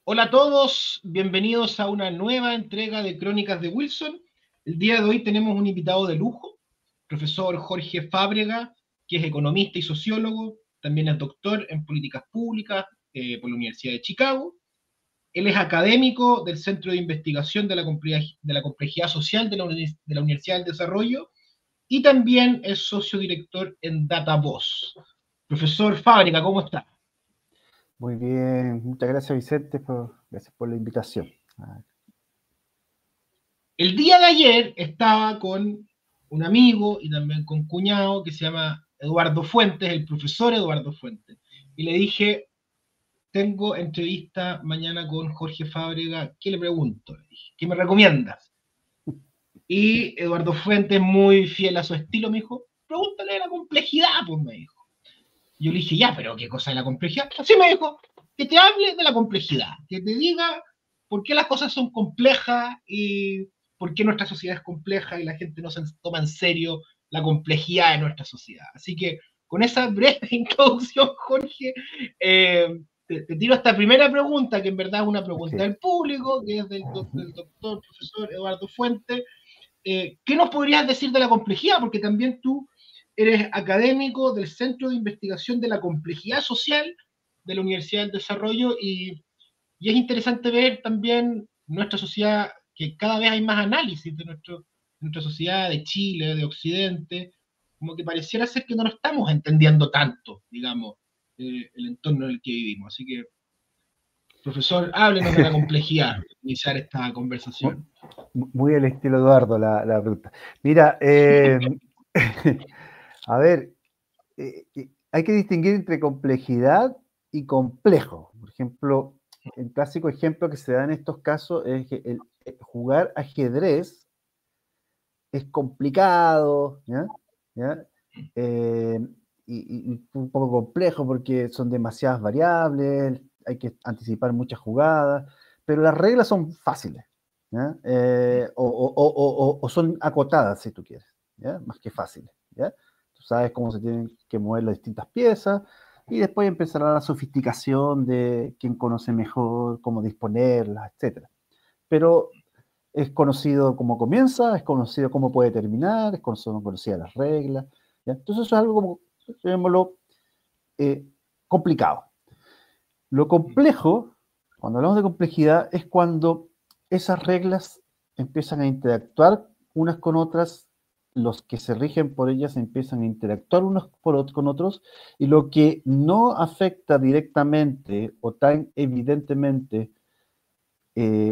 Hola a todos, bienvenidos a una nueva entrega de Crónicas de Wilson. El día de hoy tenemos un invitado de lujo, profesor Jorge Fábrega, que es economista y sociólogo, también es doctor en políticas públicas por la Universidad de Chicago. Él es académico del Centro de Investigación de la Complejidad Social de la Universidad del Desarrollo y también es socio director en DataVoz. Profesor Fábrega, ¿cómo está? Muy bien, muchas gracias Vicente, gracias por la invitación. El día de ayer estaba con un amigo y también con cuñado que se llama Eduardo Fuentes, el profesor Eduardo Fuentes, y le dije, tengo entrevista mañana con Jorge Fábrega, ¿qué le pregunto? Le dije, ¿qué me recomiendas? Y Eduardo Fuentes, muy fiel a su estilo, me dijo, pregúntale de la complejidad, pues me dijo. Yo le dije, ya, pero ¿qué cosa es la complejidad? Así me dijo, que te hable de la complejidad, que te diga por qué las cosas son complejas y por qué nuestra sociedad es compleja y la gente no se toma en serio la complejidad de nuestra sociedad. Así que con esa breve introducción, Jorge, te tiro esta primera pregunta, que en verdad es una pregunta Okay. del público, que es del doctor, profesor Eduardo Fuentes. ¿Qué nos podrías decir de la complejidad? Porque también tú eres académico del Centro de Investigación de la Complejidad Social de la Universidad del Desarrollo y es interesante ver también nuestra sociedad, que cada vez hay más análisis de nuestra sociedad, de Chile, de Occidente, como que pareciera ser que no lo estamos entendiendo tanto, digamos, el entorno en el que vivimos. Así que, profesor, háblenos de la complejidad, iniciar esta conversación. Muy al estilo Eduardo la pregunta. Mira, a ver, hay que distinguir entre complejidad y complejo. Por ejemplo, el clásico ejemplo que se da en estos casos es que jugar ajedrez es complicado, ¿ya? ¿Ya? Eh, y un poco complejo porque son demasiadas variables, hay que anticipar muchas jugadas, pero las reglas son fáciles, ¿ya? O son acotadas, si tú quieres, ¿ya? Más que fáciles, ¿ya? Tú sabes cómo se tienen que mover las distintas piezas y después empezará la sofisticación de quién conoce mejor, cómo disponerlas, etcétera. Pero es conocido cómo comienza, es conocido cómo puede terminar, es conocida las reglas, ¿ya? Entonces eso es algo como, llamémoslo, complicado. Lo complejo, cuando hablamos de complejidad, es cuando esas reglas empiezan a interactuar unas con otras, los que se rigen por ellas empiezan a interactuar unos con otros, y lo que no afecta directamente o tan evidentemente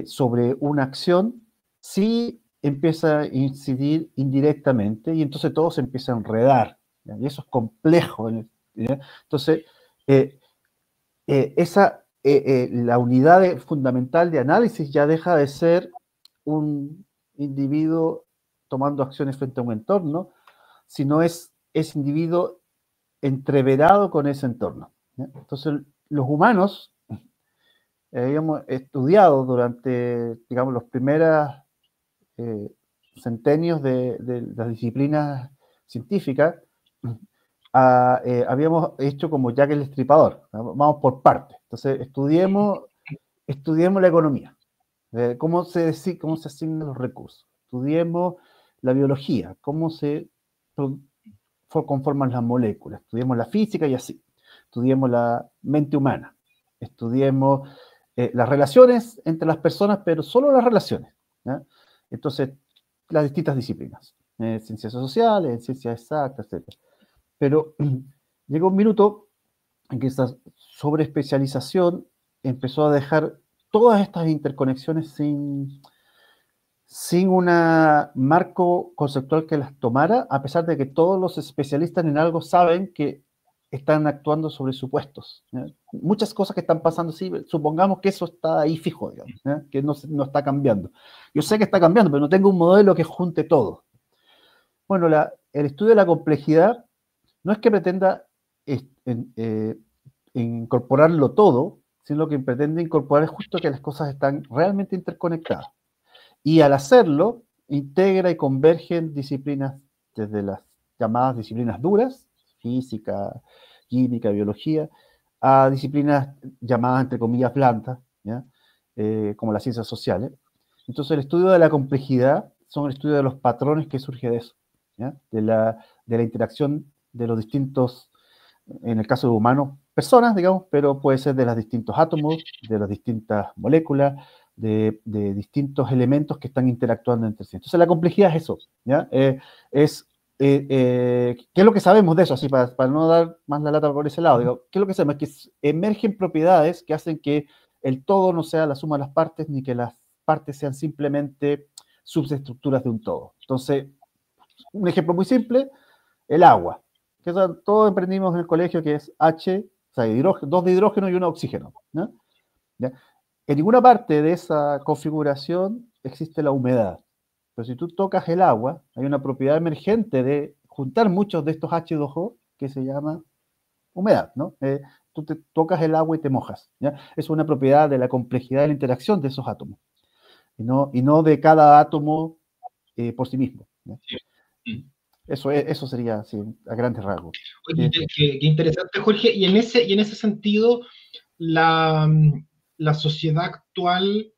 sobre una acción, sí empieza a incidir indirectamente y entonces todo se empieza a enredar, ¿ya? Y eso es complejo, ¿ya? Entonces, eh, la unidad fundamental de análisis ya deja de ser un individuo tomando acciones frente a un entorno, sino es ese individuo entreverado con ese entorno, ¿ya? Entonces, los humanos habíamos estudiado durante, digamos, los primeros centenios de las disciplinas científicas, habíamos hecho como Jack el Estripador, ¿no? Vamos por partes. Entonces, estudiemos la economía, cómo cómo se asignan los recursos, estudiemos la biología, cómo se conforman las moléculas, estudiemos la física y así, estudiemos la mente humana, estudiemos las relaciones entre las personas, pero solo las relaciones, ¿ya? Entonces, las distintas disciplinas, ciencias sociales, ciencias exactas, etc. Pero llegó un minuto en que esta sobreespecialización empezó a dejar todas estas interconexiones sin un marco conceptual que las tomara, a pesar de que todos los especialistas en algo saben que están actuando sobre supuestos, ¿ya? Muchas cosas que están pasando, sí, supongamos que eso está ahí fijo, digamos, ¿ya? Que no está cambiando. Yo sé que está cambiando, pero no tengo un modelo que junte todo. Bueno, el estudio de la complejidad no es que pretenda incorporarlo todo, sino que pretende incorporar justo que las cosas están realmente interconectadas. Y al hacerlo, integra y convergen disciplinas desde las llamadas disciplinas duras, física, química, biología, a disciplinas llamadas, entre comillas, blandas, ¿ya? como las ciencias sociales. Entonces, el estudio de la complejidad son el estudio de los patrones que surge de eso, ¿ya? De la interacción de los distintos, en el caso de humanos, personas, digamos, pero puede ser de los distintos átomos, de las distintas moléculas, de distintos elementos que están interactuando entre sí. Entonces, la complejidad es eso, ¿ya? ¿Qué es lo que sabemos de eso? Así, para no dar más la lata por ese lado, digo, ¿qué es lo que sabemos? Es que emergen propiedades que hacen que el todo no sea la suma de las partes, ni que las partes sean simplemente subestructuras de un todo. Entonces, un ejemplo muy simple, el agua. Que todos aprendimos en el colegio que es H, o sea, dos de hidrógeno y uno de oxígeno, ¿no? ¿Ya? En ninguna parte de esa configuración existe la humedad. Pero si tú tocas el agua, hay una propiedad emergente de juntar muchos de estos H2O que se llama humedad, ¿no? Tú te tocas el agua y te mojas, ¿ya? Es una propiedad de la complejidad de la interacción de esos átomos, y no de cada átomo por sí mismo, ¿ya? Sí. Eso sería, sí, a grandes rasgos. Oye, qué interesante, Jorge. Y en ese sentido, la, la sociedad actual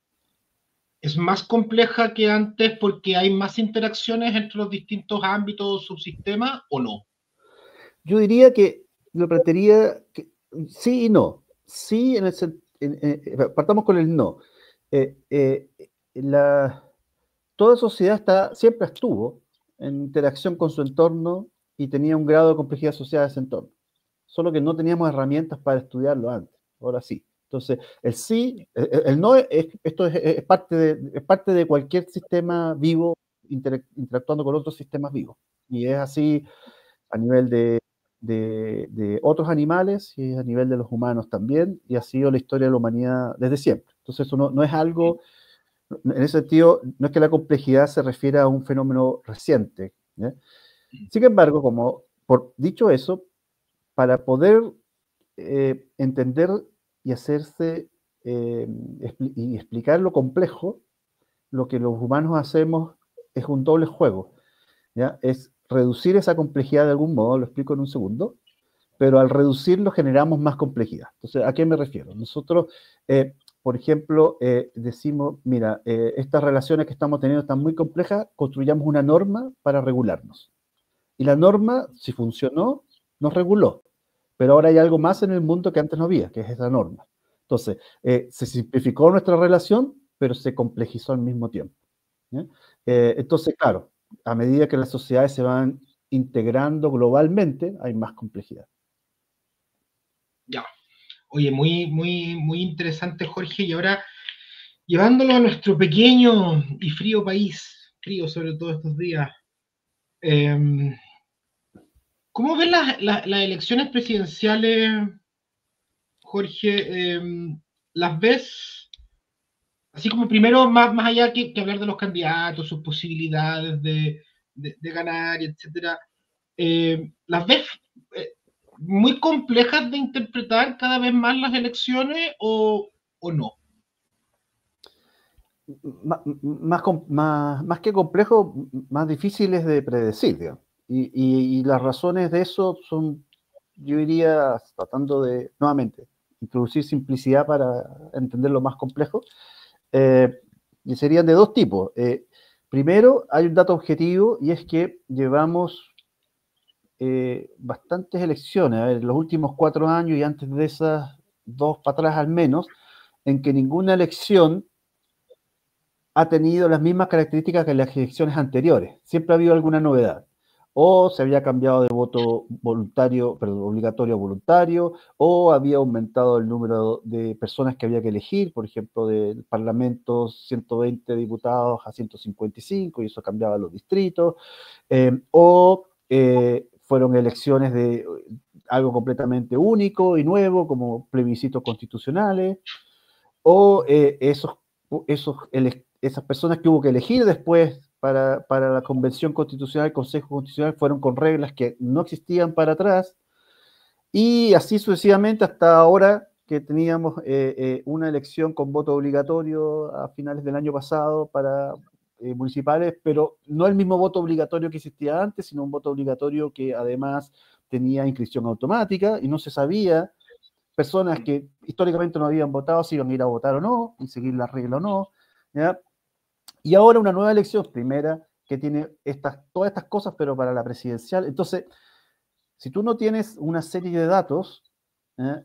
es más compleja que antes porque hay más interacciones entre los distintos ámbitos o subsistemas, ¿o no? Yo diría que lo plantearía que sí y no. Sí, partamos con el no. Eh, eh, toda sociedad siempre estuvo en interacción con su entorno y tenía un grado de complejidad asociada a ese entorno. Solo que no teníamos herramientas para estudiarlo antes. Ahora sí. Entonces, el sí, el no, esto es parte de cualquier sistema vivo interactuando con otros sistemas vivos. Y es así a nivel de otros animales y a nivel de los humanos también, y ha sido la historia de la humanidad desde siempre. Entonces, eso no es algo, en ese sentido, no es que la complejidad se refiera a un fenómeno reciente, ¿ya? Sin embargo, dicho eso, para poder entender y hacerse y explicar lo complejo, lo que los humanos hacemos es un doble juego, ¿ya? Es reducir esa complejidad de algún modo, lo explico en un segundo, pero al reducirlo generamos más complejidad. Entonces, ¿a qué me refiero? Nosotros, por ejemplo, decimos, mira, estas relaciones que estamos teniendo están muy complejas, construyamos una norma para regularnos. Y la norma, si funcionó, nos reguló. Pero ahora hay algo más en el mundo que antes no había, que es esa norma. Entonces, se simplificó nuestra relación, pero se complejizó al mismo tiempo, ¿ya? Entonces, claro, a medida que las sociedades se van integrando globalmente, hay más complejidad. Ya. Oye, muy interesante, Jorge. Y ahora, llevándolo a nuestro pequeño y frío país, frío sobre todo estos días, ¿cómo ves las elecciones presidenciales, Jorge? ¿Las ves así como primero, más allá que hablar de los candidatos, sus posibilidades de ganar, etcétera? ¿Las ves eh, muy complejas de interpretar cada vez más las elecciones o no? Más que complejo, más difíciles de predecir, digamos. Y las razones de eso son, yo diría, tratando de, nuevamente, introducir simplicidad para entender lo más complejo, y serían de dos tipos. Primero, hay un dato objetivo y es que llevamos bastantes elecciones, a ver, los últimos 4 años y antes de esas 2 para atrás al menos, en que ninguna elección ha tenido las mismas características que las elecciones anteriores. Siempre ha habido alguna novedad. O se había cambiado de voto voluntario, perdón, obligatorio a voluntario, o había aumentado el número de personas que había que elegir, por ejemplo, del Parlamento 120 diputados a 155, y eso cambiaba los distritos, fueron elecciones de algo completamente único y nuevo, como plebiscitos constitucionales, o esas personas que hubo que elegir después para la Convención Constitucional, el Consejo Constitucional, fueron con reglas que no existían para atrás, y así sucesivamente hasta ahora que teníamos una elección con voto obligatorio a finales del año pasado para municipales, pero no el mismo voto obligatorio que existía antes, sino un voto obligatorio que además tenía inscripción automática y no se sabía personas que históricamente no habían votado si iban a ir a votar o no, y seguir la regla o no, ¿ya? Y ahora una nueva elección, primera, que tiene todas estas cosas, pero para la presidencial. Entonces, si tú no tienes una serie de datos,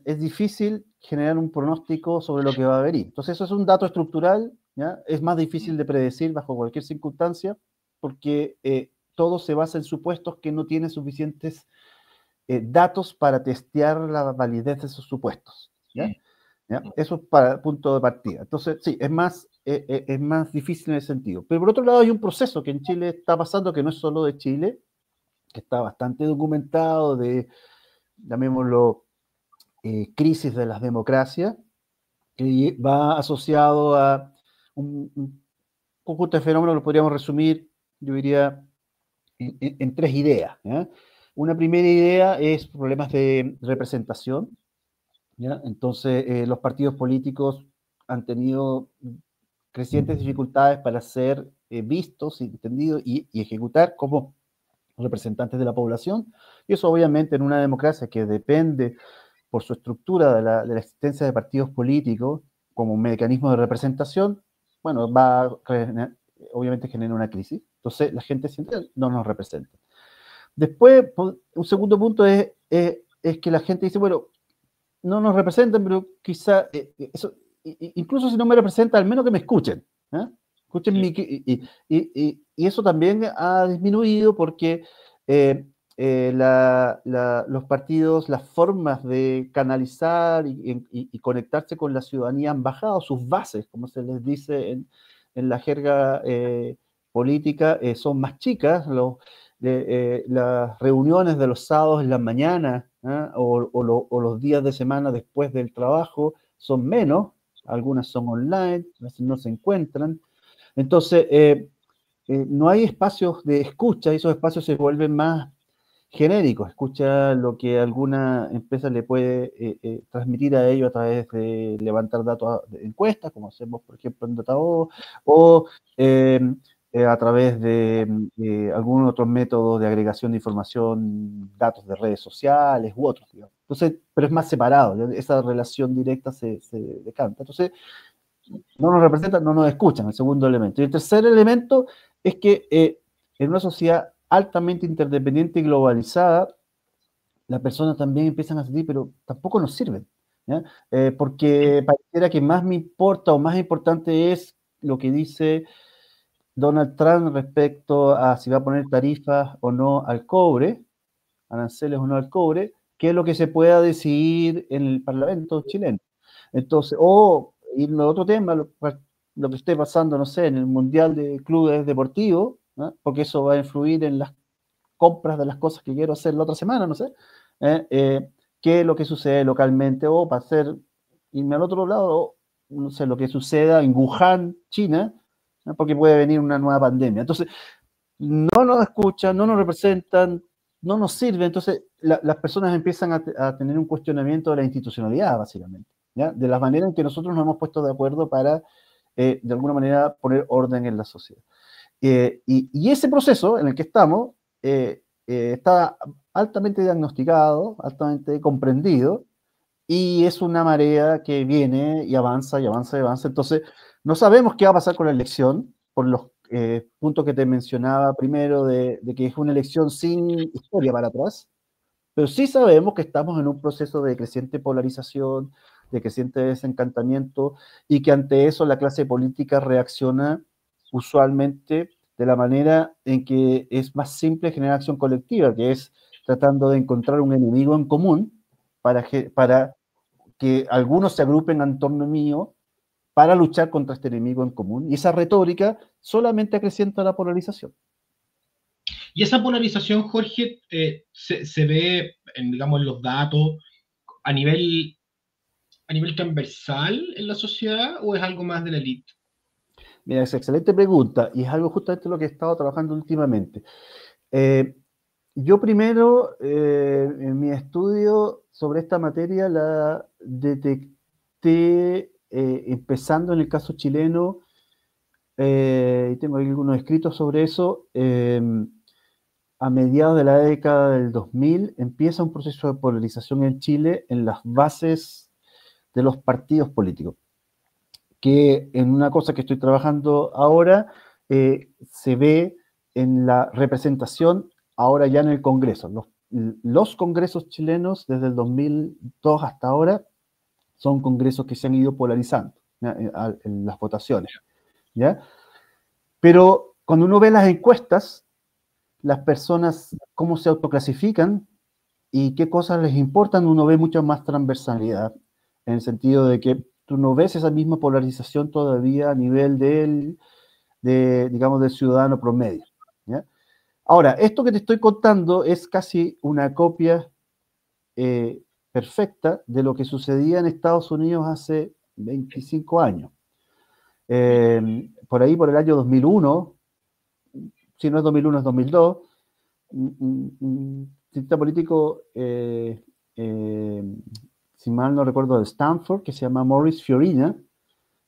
es difícil generar un pronóstico sobre lo que va a venir. Entonces, eso es un dato estructural, ¿ya? Es más difícil de predecir bajo cualquier circunstancia, porque todo se basa en supuestos que no tienen suficientes datos para testear la validez de esos supuestos, ¿ya? ¿Ya? Eso es para el punto de partida. Entonces, sí, es más difícil en ese sentido. Pero por otro lado, hay un proceso que en Chile está pasando, que no es solo de Chile, que está bastante documentado, llamémoslo, crisis de las democracias, que va asociado a un conjunto de fenómenos, lo podríamos resumir, yo diría, en tres ideas, ¿ya? Una primera idea es problemas de representación, ¿ya? Entonces, los partidos políticos han tenido crecientes dificultades para ser vistos, entendidos y ejecutar como representantes de la población, y eso obviamente en una democracia que depende por su estructura de la existencia de partidos políticos como un mecanismo de representación, bueno, obviamente genera una crisis. Entonces la gente siente no nos representa. Después, un segundo punto es que la gente dice, bueno, no nos representan, pero quizá, incluso si no me representan, al menos que me escuchen. ¿Eh? Escuchen y eso también ha disminuido porque los partidos, las formas de canalizar y conectarse con la ciudadanía han bajado, sus bases, como se les dice en la jerga política, son más chicas. Las reuniones de los sábados en las mañanas o los días de semana después del trabajo son menos, algunas son online, a veces no se encuentran. Entonces, no hay espacios de escucha y esos espacios se vuelven más genéricos. Escucha lo que alguna empresa le puede transmitir a ellos a través de levantar datos de encuestas, como hacemos, por ejemplo, en Datao, o a través de algún otro método de agregación de información, datos de redes sociales u otros, digamos. Entonces, pero es más separado, esa relación directa se decanta. Entonces, no nos representan, no nos escuchan, el segundo elemento. Y el tercer elemento es que en una sociedad altamente interdependiente y globalizada, las personas también empiezan a sentir, pero tampoco nos sirven, ¿ya? Porque pareciera que más me importa o más importante es lo que dice Donald Trump respecto a si va a poner tarifas o no al cobre, aranceles o no al cobre, que es lo que se pueda decidir en el Parlamento chileno. Entonces, y el otro tema, lo que esté pasando, no sé, en el Mundial de Clubes Deportivos, ¿no? Porque eso va a influir en las compras de las cosas que quiero hacer la otra semana, no sé, qué es lo que sucede localmente, o para irme al otro lado, no sé, lo que suceda en Wuhan, China, ¿no? Porque puede venir una nueva pandemia. Entonces, no nos escuchan, no nos representan, no nos sirve. Entonces, las personas empiezan a tener un cuestionamiento de la institucionalidad, básicamente, ¿ya? De la manera en que nosotros nos hemos puesto de acuerdo para, de alguna manera, poner orden en la sociedad. Y ese proceso en el que estamos está altamente diagnosticado, altamente comprendido, y es una marea que viene y avanza y avanza y avanza. Entonces, no sabemos qué va a pasar con la elección, por los puntos que te mencionaba primero, de que es una elección sin historia para atrás, pero sí sabemos que estamos en un proceso de creciente polarización, de creciente desencantamiento, y que ante eso la clase política reacciona usualmente de la manera en que es más simple generar acción colectiva, que es tratando de encontrar un enemigo en común para que algunos se agrupen en torno mío para luchar contra este enemigo en común. Y esa retórica solamente acrecienta la polarización. Y esa polarización, Jorge, se ve en, digamos, en los datos a nivel transversal en la sociedad, o es algo más de la élite? Mira, es excelente pregunta y es algo justamente lo que he estado trabajando últimamente. Yo primero, en mi estudio sobre esta materia, la detecté empezando en el caso chileno, y tengo algunos escritos sobre eso. A mediados de la década del 2000 empieza un proceso de polarización en Chile en las bases de los partidos políticos, que en una cosa que estoy trabajando ahora se ve en la representación ahora ya en el Congreso. Los congresos chilenos desde el 2002 hasta ahora son congresos que se han ido polarizando, ¿ya? En las votaciones, ¿ya? Pero cuando uno ve las encuestas, las personas, cómo se autoclasifican y qué cosas les importan, uno ve mucha más transversalidad, en el sentido de que tú no ves esa misma polarización todavía a nivel digamos, del ciudadano promedio, ¿ya? Ahora, esto que te estoy contando es casi una copia perfecta de lo que sucedía en Estados Unidos hace 25 años. Por ahí, por el año 2001, si no es 2001 es 2002, un cientista político, si mal no recuerdo, de Stanford, que se llama Morris Fiorina,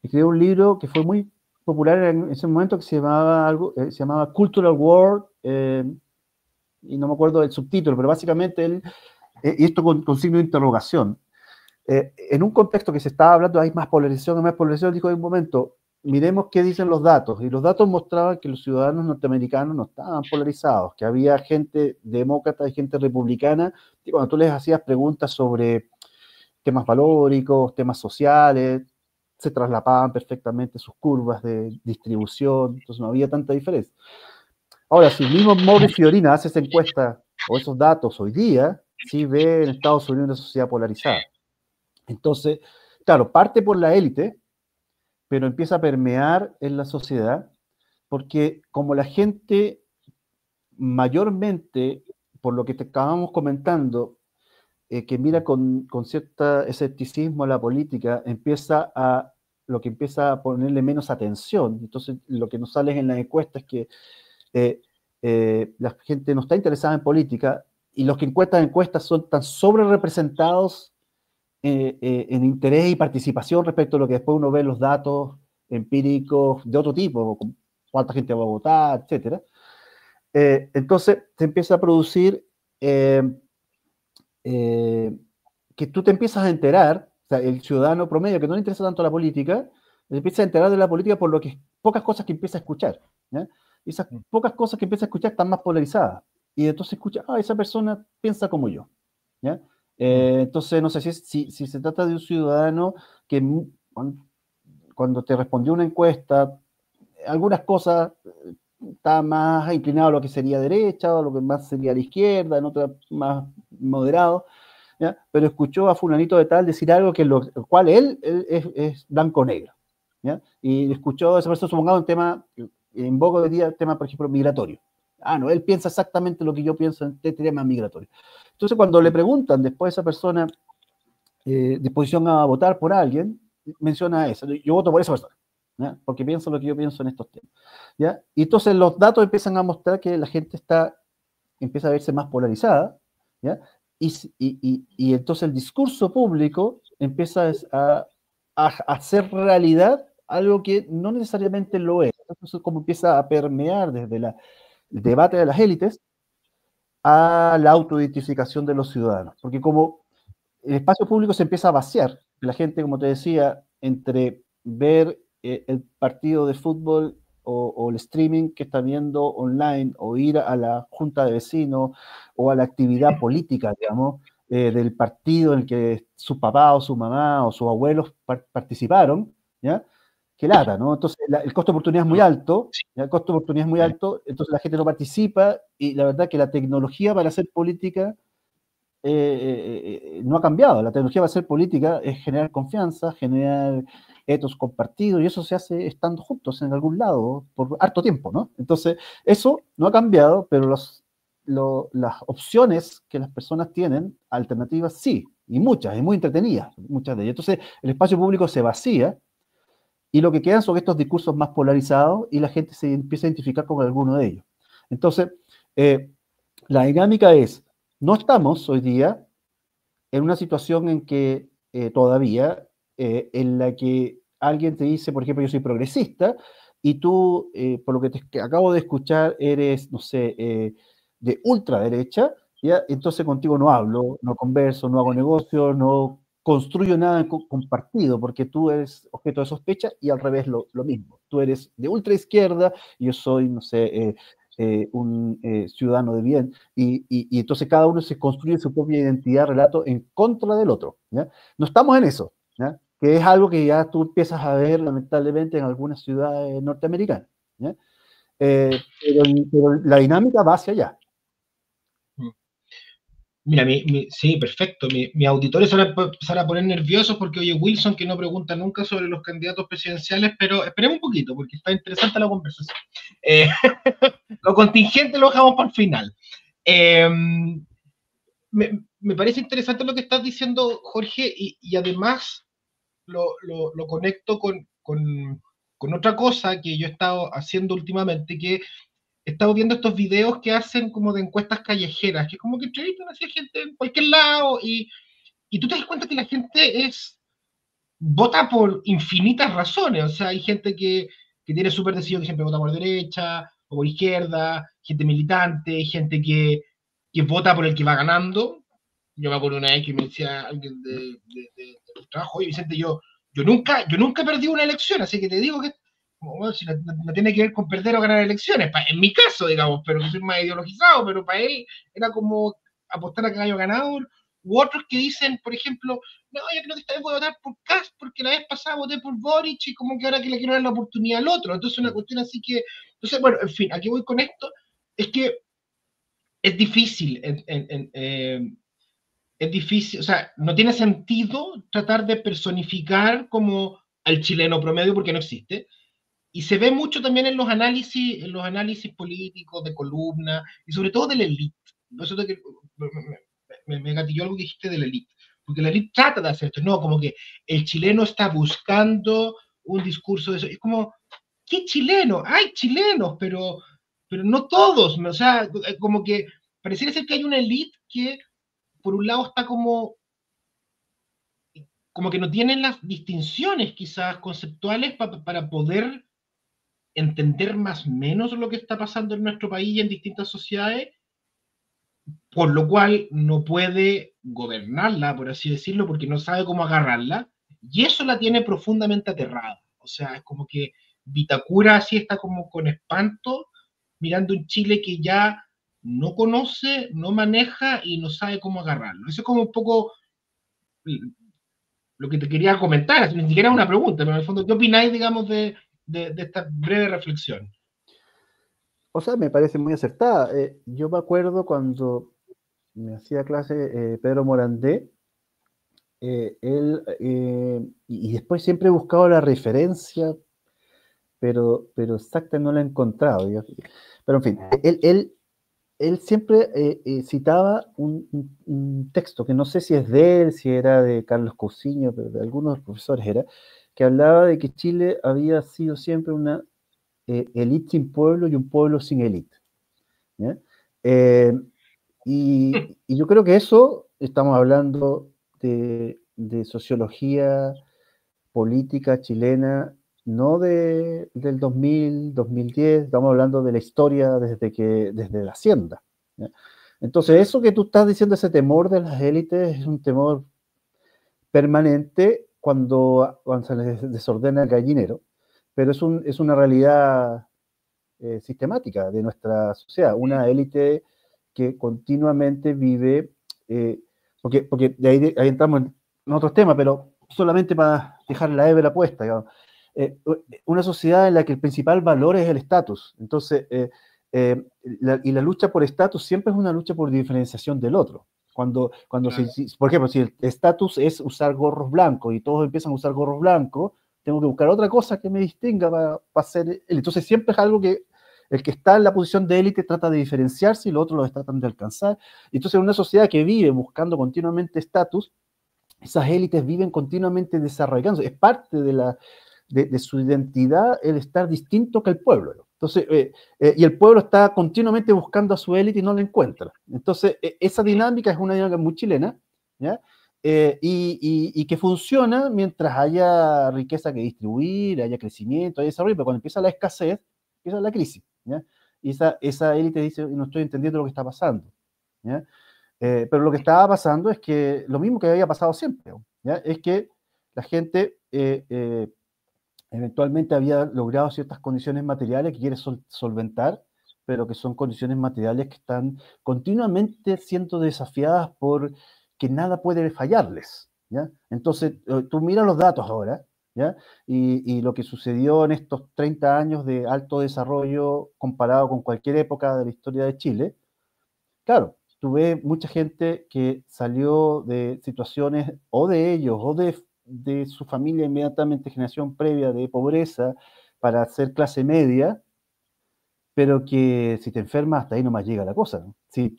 escribió un libro que fue muy popular en ese momento, que se llamaba Cultural War, y no me acuerdo del subtítulo, pero básicamente él, y esto con signo de interrogación, en un contexto que se estaba hablando, hay más polarización, dijo en un momento, miremos qué dicen los datos, y los datos mostraban que los ciudadanos norteamericanos no estaban polarizados, que había gente demócrata y gente republicana, y cuando tú les hacías preguntas sobre temas valóricos, temas sociales, se traslapaban perfectamente sus curvas de distribución, entonces no había tanta diferencia. Ahora, si el mismo Morris Fiorina hace esa encuesta o esos datos hoy día, sí ve en Estados Unidos una sociedad polarizada. Entonces, claro, parte por la élite, pero empieza a permear en la sociedad, porque como la gente mayormente, por lo que te acabamos comentando, que mira con cierto escepticismo a la política, lo que empieza a ponerle menos atención. Entonces, lo que nos sale en la encuesta es que la gente no está interesada en política y los que encuestas son tan sobre representados en interés y participación respecto a lo que después uno ve en los datos empíricos de otro tipo, cuánta gente va a votar, etcétera. Entonces se empieza a producir que tú te empiezas a enterar, o sea, el ciudadano promedio que no le interesa tanto la política, se empieza a enterar de la política por lo que pocas cosas que empieza a escuchar, ¿ya? Y esas pocas cosas que empieza a escuchar están más polarizadas. Y entonces escucha, esa persona piensa como yo, ¿ya? Entonces, no sé si se trata de un ciudadano que cuando te respondió una encuesta, algunas cosas está más inclinado a lo que sería derecha, o lo que más sería la izquierda, en otras más moderado, ¿ya? Pero escuchó a fulanito de tal decir algo que lo cual él es blanco-negro, ¿ya? Y escuchó a esa persona, supongamos un tema, en boga de día, el tema, por ejemplo, migratorio. No, él piensa exactamente lo que yo pienso en este tema migratorio. Entonces, cuando le preguntan después a esa persona disposición a votar por alguien, menciona eso, yo voto por esa persona, ¿ya? Porque pienso lo que yo pienso en estos temas, ¿ya? Y entonces los datos empiezan a mostrar que la gente empieza a verse más polarizada, ¿ya? Y entonces el discurso público empieza a hacer realidad algo que no necesariamente lo es. Entonces, como empieza a permear desde el debate de las élites a la autoidentificación de los ciudadanos. Porque como el espacio público se empieza a vaciar, la gente, como te decía, entre ver el partido de fútbol o el streaming que está viendo online, o ir a la junta de vecinos o a la actividad política, digamos, del partido en el que su papá o su mamá o sus abuelos participaron, ¿ya? Que lata, ¿no? Entonces el costo de oportunidad es muy alto, ¿ya? El costo de oportunidad es muy alto, entonces la gente no participa, y la verdad que la tecnología para hacer política no ha cambiado. La tecnología para hacer política es generar confianza, generar etos compartidos, y eso se hace estando juntos en algún lado por harto tiempo, ¿no? Entonces, eso no ha cambiado, pero las opciones que las personas tienen, alternativas, sí, y muchas, y muy entretenidas, muchas de ellas. Entonces, el espacio público se vacía, y lo que quedan son estos discursos más polarizados, y la gente se empieza a identificar con alguno de ellos. Entonces, la dinámica es, no estamos hoy día en una situación en que todavía, en la que alguien te dice, por ejemplo, yo soy progresista, y tú, por lo que te acabo de escuchar, eres, no sé, de ultraderecha, ¿ya? Entonces contigo no hablo, no converso, no hago negocio, no construyo nada compartido, porque tú eres objeto de sospecha y al revés lo mismo. Tú eres de ultra izquierda y yo soy, no sé, un ciudadano de bien, y entonces cada uno se construye su propia identidad, relato en contra del otro. ¿Ya? No estamos en eso, ¿ya? Que es algo que ya tú empiezas a ver lamentablemente en algunas ciudades norteamericanas. ¿Ya? Pero la dinámica va hacia allá. Mira, sí, perfecto. Mis auditores se van a empezar a poner nerviosos porque oye Wilson que no pregunta nunca sobre los candidatos presidenciales, pero esperemos un poquito porque está interesante la conversación. Eh, lo contingente lo dejamos para el final. Me parece interesante lo que estás diciendo, Jorge, y además lo conecto con otra cosa que yo he estado haciendo últimamente, que he estado viendo estos videos que hacen como de encuestas callejeras, que como que entrevistan así a gente en cualquier lado y tú te das cuenta que la gente vota por infinitas razones. O sea, hay gente que tiene súper decidido que siempre vota por derecha o por izquierda, gente militante, gente que vota por el que va ganando. Yo me acuerdo una vez que me decía alguien del trabajo, oye Vicente, yo nunca he perdido una elección, así que te digo que bueno, si no tiene que ver con perder o ganar elecciones, en mi caso, digamos, pero que soy más ideologizado, pero para él era como apostar a caballo ganador, u otros que dicen, por ejemplo, no, yo creo que esta vez voy a votar por Kast porque la vez pasada voté por Boric y como que ahora que le quiero dar la oportunidad al otro. Entonces, una cuestión así que, entonces, bueno, en fin, aquí voy con esto, es que es difícil, es difícil, o sea, no tiene sentido tratar de personificar como al chileno promedio porque no existe. Y se ve mucho también en los análisis políticos, de columna, y sobre todo de la élite. Por eso me gatilló algo que dijiste de la élite. Porque la élite trata de hacer esto, no, como que el chileno está buscando un discurso de eso. Es como, ¿qué chileno? Hay chilenos, pero no todos. O sea, como que pareciera ser que hay una élite que, por un lado, está como que no tienen las distinciones quizás conceptuales para poder entender más o menos lo que está pasando en nuestro país y en distintas sociedades, por lo cual no puede gobernarla, por así decirlo, porque no sabe cómo agarrarla, y eso la tiene profundamente aterrada. O sea, es como que Vitacura así está como con espanto, mirando un Chile que ya no conoce, no maneja y no sabe cómo agarrarlo. Eso es como un poco lo que te quería comentar, ni siquiera una pregunta, pero en el fondo, ¿qué opináis, digamos, de esta breve reflexión? O sea, me parece muy acertada. Yo me acuerdo cuando me hacía clase Pedro Morandé, y después siempre he buscado la referencia, pero exacta no la he encontrado. Pero en fin, él siempre citaba un texto, que no sé si es de él, si era de Carlos Cousiño, pero de algunos profesores era, que hablaba de que Chile había sido siempre una élite sin pueblo y un pueblo sin élite. ¿Ya? Y yo creo que eso, estamos hablando de sociología política chilena, no del 2000, 2010, estamos hablando de la historia desde la Hacienda. ¿Ya? Entonces, eso que tú estás diciendo, ese temor de las élites, es un temor permanente cuando se les desordena el gallinero, pero es una realidad sistemática de nuestra sociedad, una élite que continuamente vive, porque de ahí entramos en otros temas, pero solamente para dejar la hebra puesta, digamos. Una sociedad en la que el principal valor es el estatus. Entonces, y la lucha por estatus siempre es una lucha por diferenciación del otro. Cuando Claro. por ejemplo, si el estatus es usar gorros blancos y todos empiezan a usar gorros blancos, tengo que buscar otra cosa que me distinga para ser él. Entonces siempre es algo que el que está en la posición de élite trata de diferenciarse y los otros lo tratan de alcanzar. Entonces, en una sociedad que vive buscando continuamente estatus, esas élites viven continuamente desarrollándose. Es parte de su identidad el estar distinto que el pueblo, ¿no? Entonces, y el pueblo está continuamente buscando a su élite y no la encuentra. Entonces, esa dinámica es una dinámica muy chilena, ¿ya? Y que funciona mientras haya riqueza que distribuir, haya crecimiento, haya desarrollo, pero cuando empieza la escasez, empieza la crisis, ¿ya? Y esa élite dice, no estoy entendiendo lo que está pasando, ¿ya? Pero lo que estaba pasando es que lo mismo que había pasado siempre. ¿ya? Es que la gente eventualmente había logrado ciertas condiciones materiales que quiere solventar, pero que son condiciones materiales que están continuamente siendo desafiadas por que nada puede fallarles, ¿ya? Entonces, tú miras los datos ahora, ¿ya? Y lo que sucedió en estos 30 años de alto desarrollo comparado con cualquier época de la historia de Chile, claro, tú ves mucha gente que salió de situaciones o de ellos o de su familia inmediatamente, generación previa de pobreza para ser clase media, pero que si te enfermas, hasta ahí nomás llega la cosa, ¿no? Si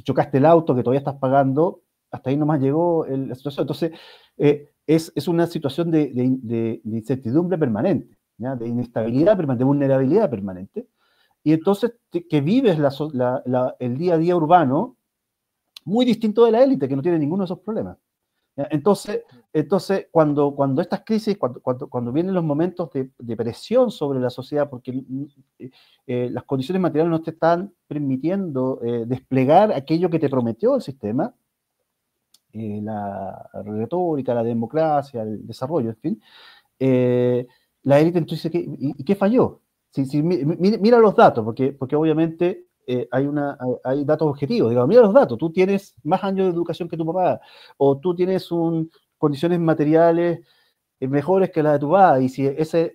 chocaste el auto que todavía estás pagando, hasta ahí nomás llegó la situación. Entonces, es una situación de incertidumbre permanente, ¿ya? De inestabilidad permanente, de vulnerabilidad permanente. Y entonces que vives el día a día urbano muy distinto de la élite, que no tiene ninguno de esos problemas. ¿Ya? Entonces cuando estas crisis, cuando vienen los momentos de presión sobre la sociedad, porque las condiciones materiales no te están permitiendo desplegar aquello que te prometió el sistema, la retórica, la democracia, el desarrollo, en fin, la élite entonces, ¿y qué falló? Mira los datos, porque obviamente hay datos objetivos. Digamos, mira los datos, tú tienes más años de educación que tu papá, o tú tienes condiciones materiales mejores que las de tu papá, y si esa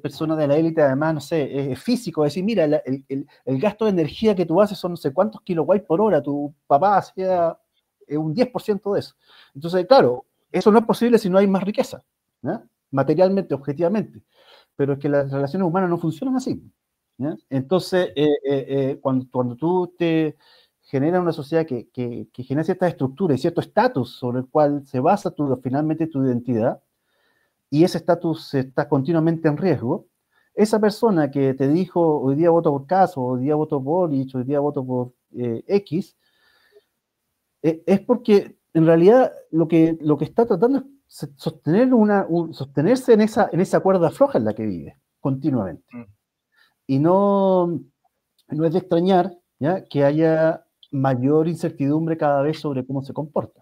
persona de la élite, además, no sé, es físico, es decir, mira, el gasto de energía que tú haces son no sé cuántos kilowatts por hora, tu papá hacía un 10% de eso. Entonces, claro, eso no es posible si no hay más riqueza, ¿no? Materialmente, objetivamente. Pero es que las relaciones humanas no funcionan así, ¿ya? Entonces, cuando tú te generas una sociedad que genera cierta estructura y cierto estatus sobre el cual se basa finalmente tu identidad, y ese estatus está continuamente en riesgo, esa persona que te dijo hoy día voto por Caso, hoy día voto por Boric, hoy día voto por X, es porque en realidad lo que está tratando es sostenerse en esa cuerda floja en la que vive continuamente. Y no es de extrañar, ¿ya?, que haya mayor incertidumbre cada vez sobre cómo se comporta.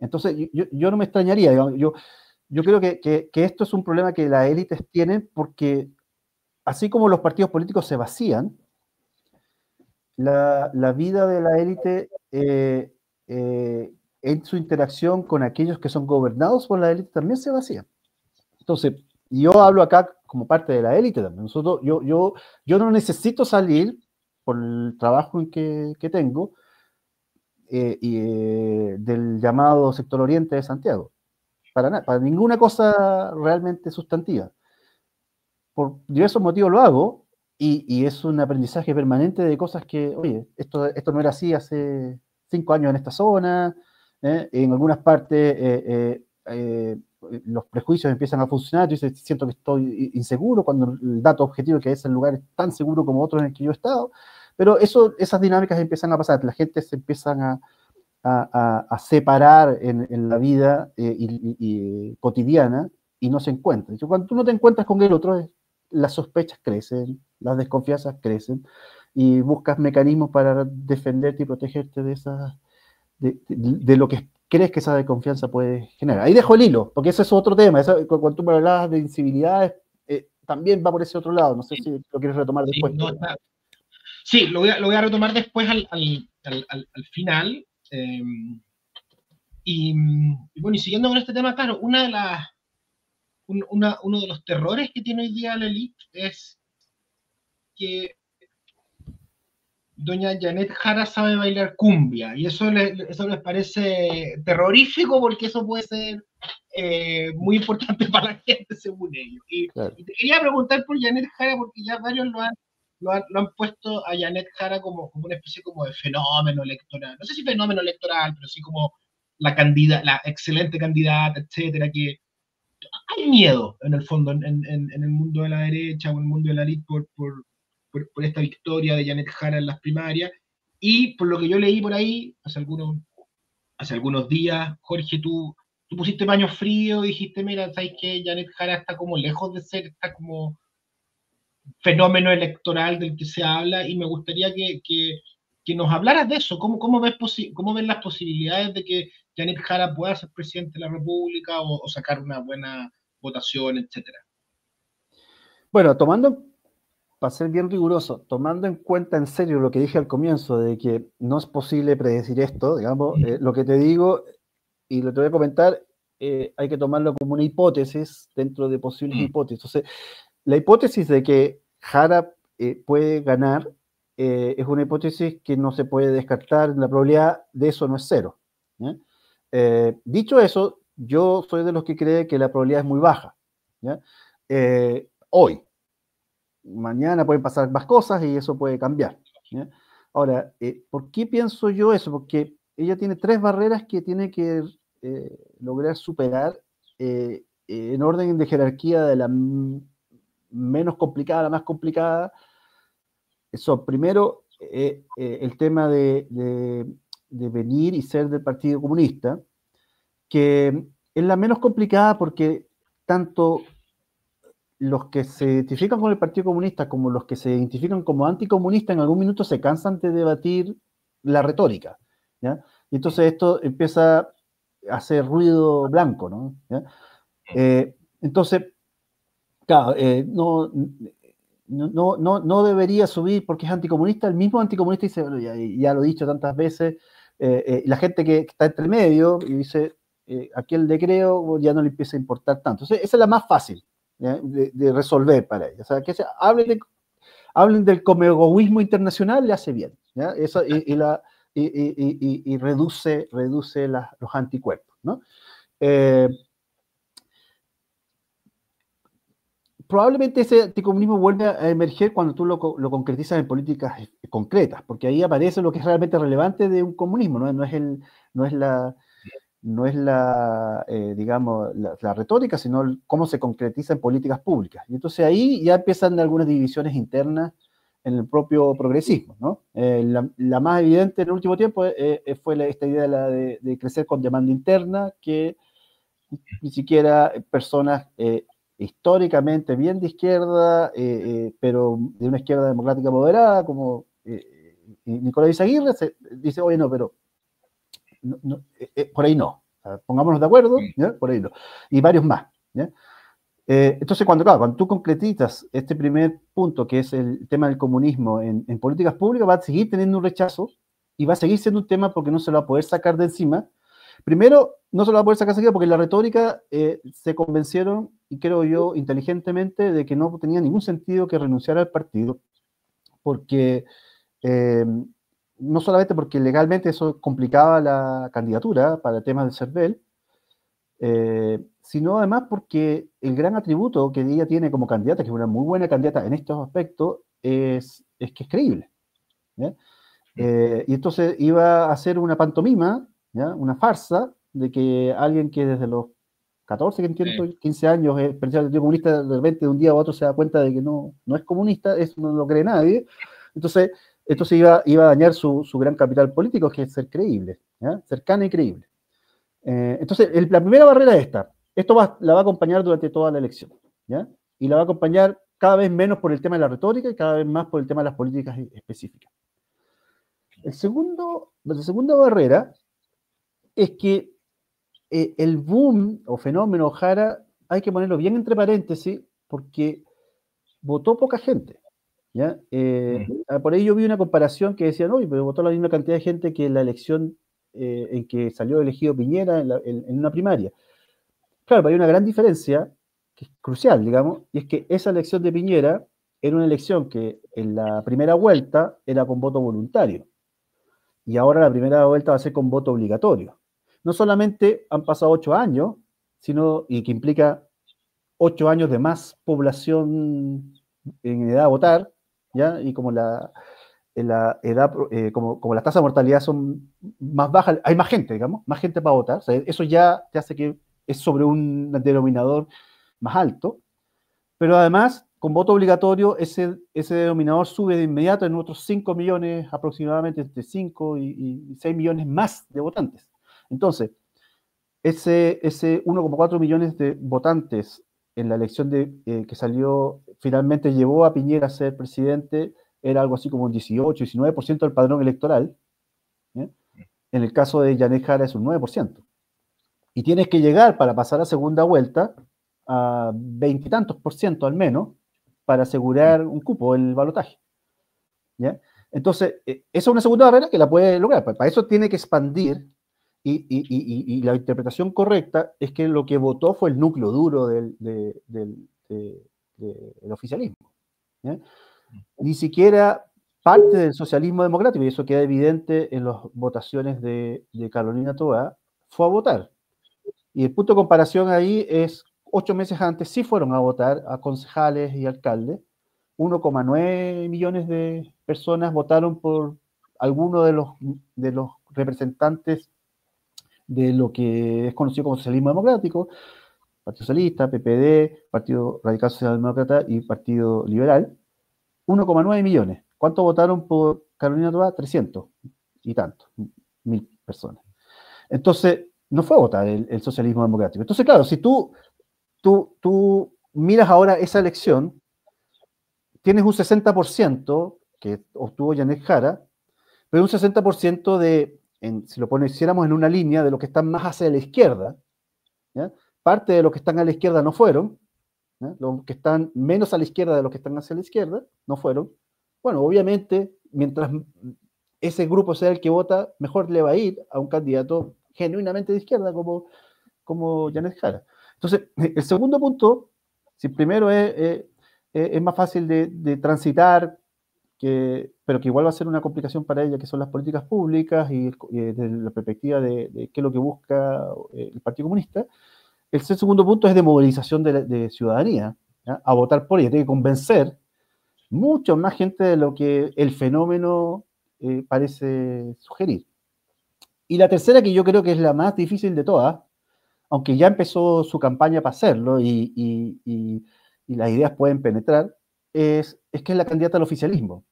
Entonces, yo no me extrañaría, digamos, yo creo que esto es un problema que las élites tienen porque así como los partidos políticos se vacían, la vida de la élite en su interacción con aquellos que son gobernados por la élite también se vacía. Entonces, yo hablo acá como parte de la élite también. Yo no necesito salir por el trabajo que tengo del llamado sector oriente de Santiago. Para ninguna cosa realmente sustantiva. Por diversos motivos lo hago y es un aprendizaje permanente de cosas que, oye, esto no era así hace 5 años en esta zona, en algunas partes los prejuicios empiezan a funcionar, yo siento que estoy inseguro cuando el dato objetivo es que ese lugar es tan seguro como otros en el que yo he estado, pero esas dinámicas empiezan a pasar, la gente se empiezan a separar en la vida cotidiana y no se encuentran. Cuando tú no te encuentras con el otro, las sospechas crecen, las desconfianzas crecen y buscas mecanismos para defenderte y protegerte de lo que crees que esa desconfianza puede generar. Ahí dejo el hilo, porque ese es otro tema. Cuando tú me hablabas de incivilidades, también va por ese otro lado. No sé si lo quieres retomar después. Sí, lo voy a retomar después al final. Y bueno, y siguiendo con este tema, claro, uno de los terrores que tiene hoy día la élite es que doña Janet Jara sabe bailar cumbia, y eso les parece terrorífico porque eso puede ser muy importante para la gente, según ellos. Claro. Y te quería preguntar por Janet Jara, porque ya varios lo han puesto a Janet Jara como una especie como de fenómeno electoral. No sé si fenómeno electoral, pero sí como la excelente candidata, etcétera, que hay miedo en el fondo en el mundo de la derecha o en el mundo de la élite por esta victoria de Janet Jara en las primarias. Y por lo que yo leí por ahí hace algunos días, Jorge, tú pusiste paño frío y dijiste, mira, ¿sabes qué? Janet Jara está como lejos de ser, está como fenómeno electoral del que se habla, y me gustaría que nos hablaras de eso. ¿Cómo ves las posibilidades de que Janet Jara pueda ser presidente de la República o sacar una buena votación, etcétera. Bueno, para ser bien riguroso, tomando en cuenta en serio lo que dije al comienzo, de que no es posible predecir esto, digamos, lo que te digo y lo te voy a comentar, hay que tomarlo como una hipótesis dentro de posibles hipótesis. Entonces, la hipótesis de que Jara puede ganar es una hipótesis que no se puede descartar, la probabilidad de eso no es cero. Dicho eso, yo soy de los que cree que la probabilidad es muy baja. Hoy. Mañana pueden pasar más cosas y eso puede cambiar. ¿Ya? Ahora, ¿por qué pienso yo eso? Porque ella tiene 3 barreras que tiene que lograr superar en orden de jerarquía de la menos complicada a la más complicada. Eso, primero, el tema de venir y ser del Partido Comunista, que es la menos complicada porque tanto los que se identifican con el Partido Comunista como los que se identifican como anticomunistas en algún minuto se cansan de debatir la retórica, ¿ya? Y entonces esto empieza a hacer ruido blanco, ¿no? ¿Ya? Entonces, claro, no debería subir porque es anticomunista. El mismo anticomunista dice, bueno, ya lo he dicho tantas veces, la gente que está entre medio y dice, aquí el decreo ya no le empieza a importar tanto. Entonces, esa es la más fácil de resolver para ellos. O sea, que hablen del comegoísmo internacional, le hace bien. ¿Ya? Eso, y reduce los anticuerpos, ¿no? Probablemente ese anticomunismo vuelve a emerger cuando tú lo concretizas en políticas concretas, porque ahí aparece lo que es realmente relevante de un comunismo, no es la digamos, la retórica, sino cómo se concretiza en políticas públicas. Y entonces ahí ya empiezan algunas divisiones internas en el propio progresismo, ¿no? La más evidente en el último tiempo fue esta idea de crecer con demanda interna, que ni siquiera personas históricamente bien de izquierda, pero de una izquierda democrática moderada, como Nicolás Izaguirre, dice, oye, no, pero por ahí no. O sea, pongámonos de acuerdo, ¿ya? Por ahí no. Y varios más, ¿ya? Entonces, cuando tú concretizas este primer punto, que es el tema del comunismo en políticas públicas, va a seguir teniendo un rechazo y va a seguir siendo un tema porque no se lo va a poder sacar de encima. Primero, no se lo va a poder sacar de encima porque en la retórica se convencieron, y creo yo, inteligentemente, de que no tenía ningún sentido que renunciara al partido, porque no solamente porque legalmente eso complicaba la candidatura para temas del CERVEL, sino además porque el gran atributo que ella tiene como candidata, que es una muy buena candidata en estos aspectos, es que es creíble. Y entonces iba a hacer una pantomima, ¿ya? Una farsa, de que alguien que desde los 14, que entiendo, 15 años es presidente comunista, de repente de un día a otro se da cuenta de que no es comunista, eso no lo cree nadie. Entonces iba a dañar su gran capital político, que es ser creíble, ¿ya? Cercana y creíble. Entonces, la primera barrera es esta. Esto la va a acompañar durante toda la elección, ¿ya? Y la va a acompañar cada vez menos por el tema de la retórica y cada vez más por el tema de las políticas específicas. La segunda barrera es que el boom o fenómeno Jara hay que ponerlo bien entre paréntesis porque votó poca gente, ¿ya? Por ahí yo vi una comparación que decía, no, pero votó la misma cantidad de gente que en la elección en que salió elegido Piñera en una primaria. Claro, pero hay una gran diferencia, que es crucial, digamos, y es que esa elección de Piñera era una elección que en la primera vuelta era con voto voluntario, y ahora la primera vuelta va a ser con voto obligatorio. No solamente han pasado 8 años, y que implica 8 años de más población en edad a votar, ¿ya? Y como la edad, como las tasas de mortalidad son más bajas, hay más gente, digamos, más gente para votar. O sea, eso ya te hace que es sobre un denominador más alto, pero además, con voto obligatorio, ese denominador sube de inmediato en otros 5 millones, aproximadamente entre 5 y 6 millones más de votantes. Entonces, ese 1,4 millones de votantes en la elección que salió, finalmente llevó a Piñera a ser presidente, era algo así como un 18-19% del padrón electoral, ¿eh? En el caso de Janet Jara es un 9%. y tienes que llegar para pasar a segunda vuelta a 20 y tantos % al menos para asegurar un cupo en el balotaje. ¿Ya? Entonces, esa es una segunda barrera que la puede lograr. Para eso tiene que expandir y la interpretación correcta es que lo que votó fue el núcleo duro del oficialismo. ¿Ya? Ni siquiera parte del socialismo democrático, y eso queda evidente en las votaciones de Carolina Toá, fue a votar. Y el punto de comparación ahí es 8 meses antes sí fueron a votar a concejales y alcaldes. 1,9 millones de personas votaron por alguno de los representantes de lo que es conocido como socialismo democrático, Partido Socialista, PPD, Partido Radical Socialdemócrata y Partido Liberal. 1,9 millones. ¿Cuántos votaron por Carolina Toá? 300 y tantos, 1000 personas. Entonces, no fue a votar el socialismo democrático. Entonces, claro, si tú miras ahora esa elección, tienes un 60% que obtuvo Janet Jara, pero un 60% si lo hiciéramos en una línea, de los que están más hacia la izquierda, ¿ya? Parte de los que están a la izquierda no fueron, ¿ya? Los que están menos a la izquierda de los que están hacia la izquierda no fueron. Bueno, obviamente, mientras ese grupo sea el que vota, mejor le va a ir a un candidato genuinamente de izquierda como Janet Jara. Entonces, el segundo punto, si primero es más fácil de transitar, pero que igual va a ser una complicación para ella, que son las políticas públicas y desde la perspectiva de qué es lo que busca el Partido Comunista. El segundo punto es de movilización de ciudadanía, ¿ya? A votar por ella. Tiene que convencer mucho más gente de lo que el fenómeno parece sugerir. Y la tercera, que yo creo que es la más difícil de todas, aunque ya empezó su campaña para hacerlo y las ideas pueden penetrar, es que es la candidata al oficialismo.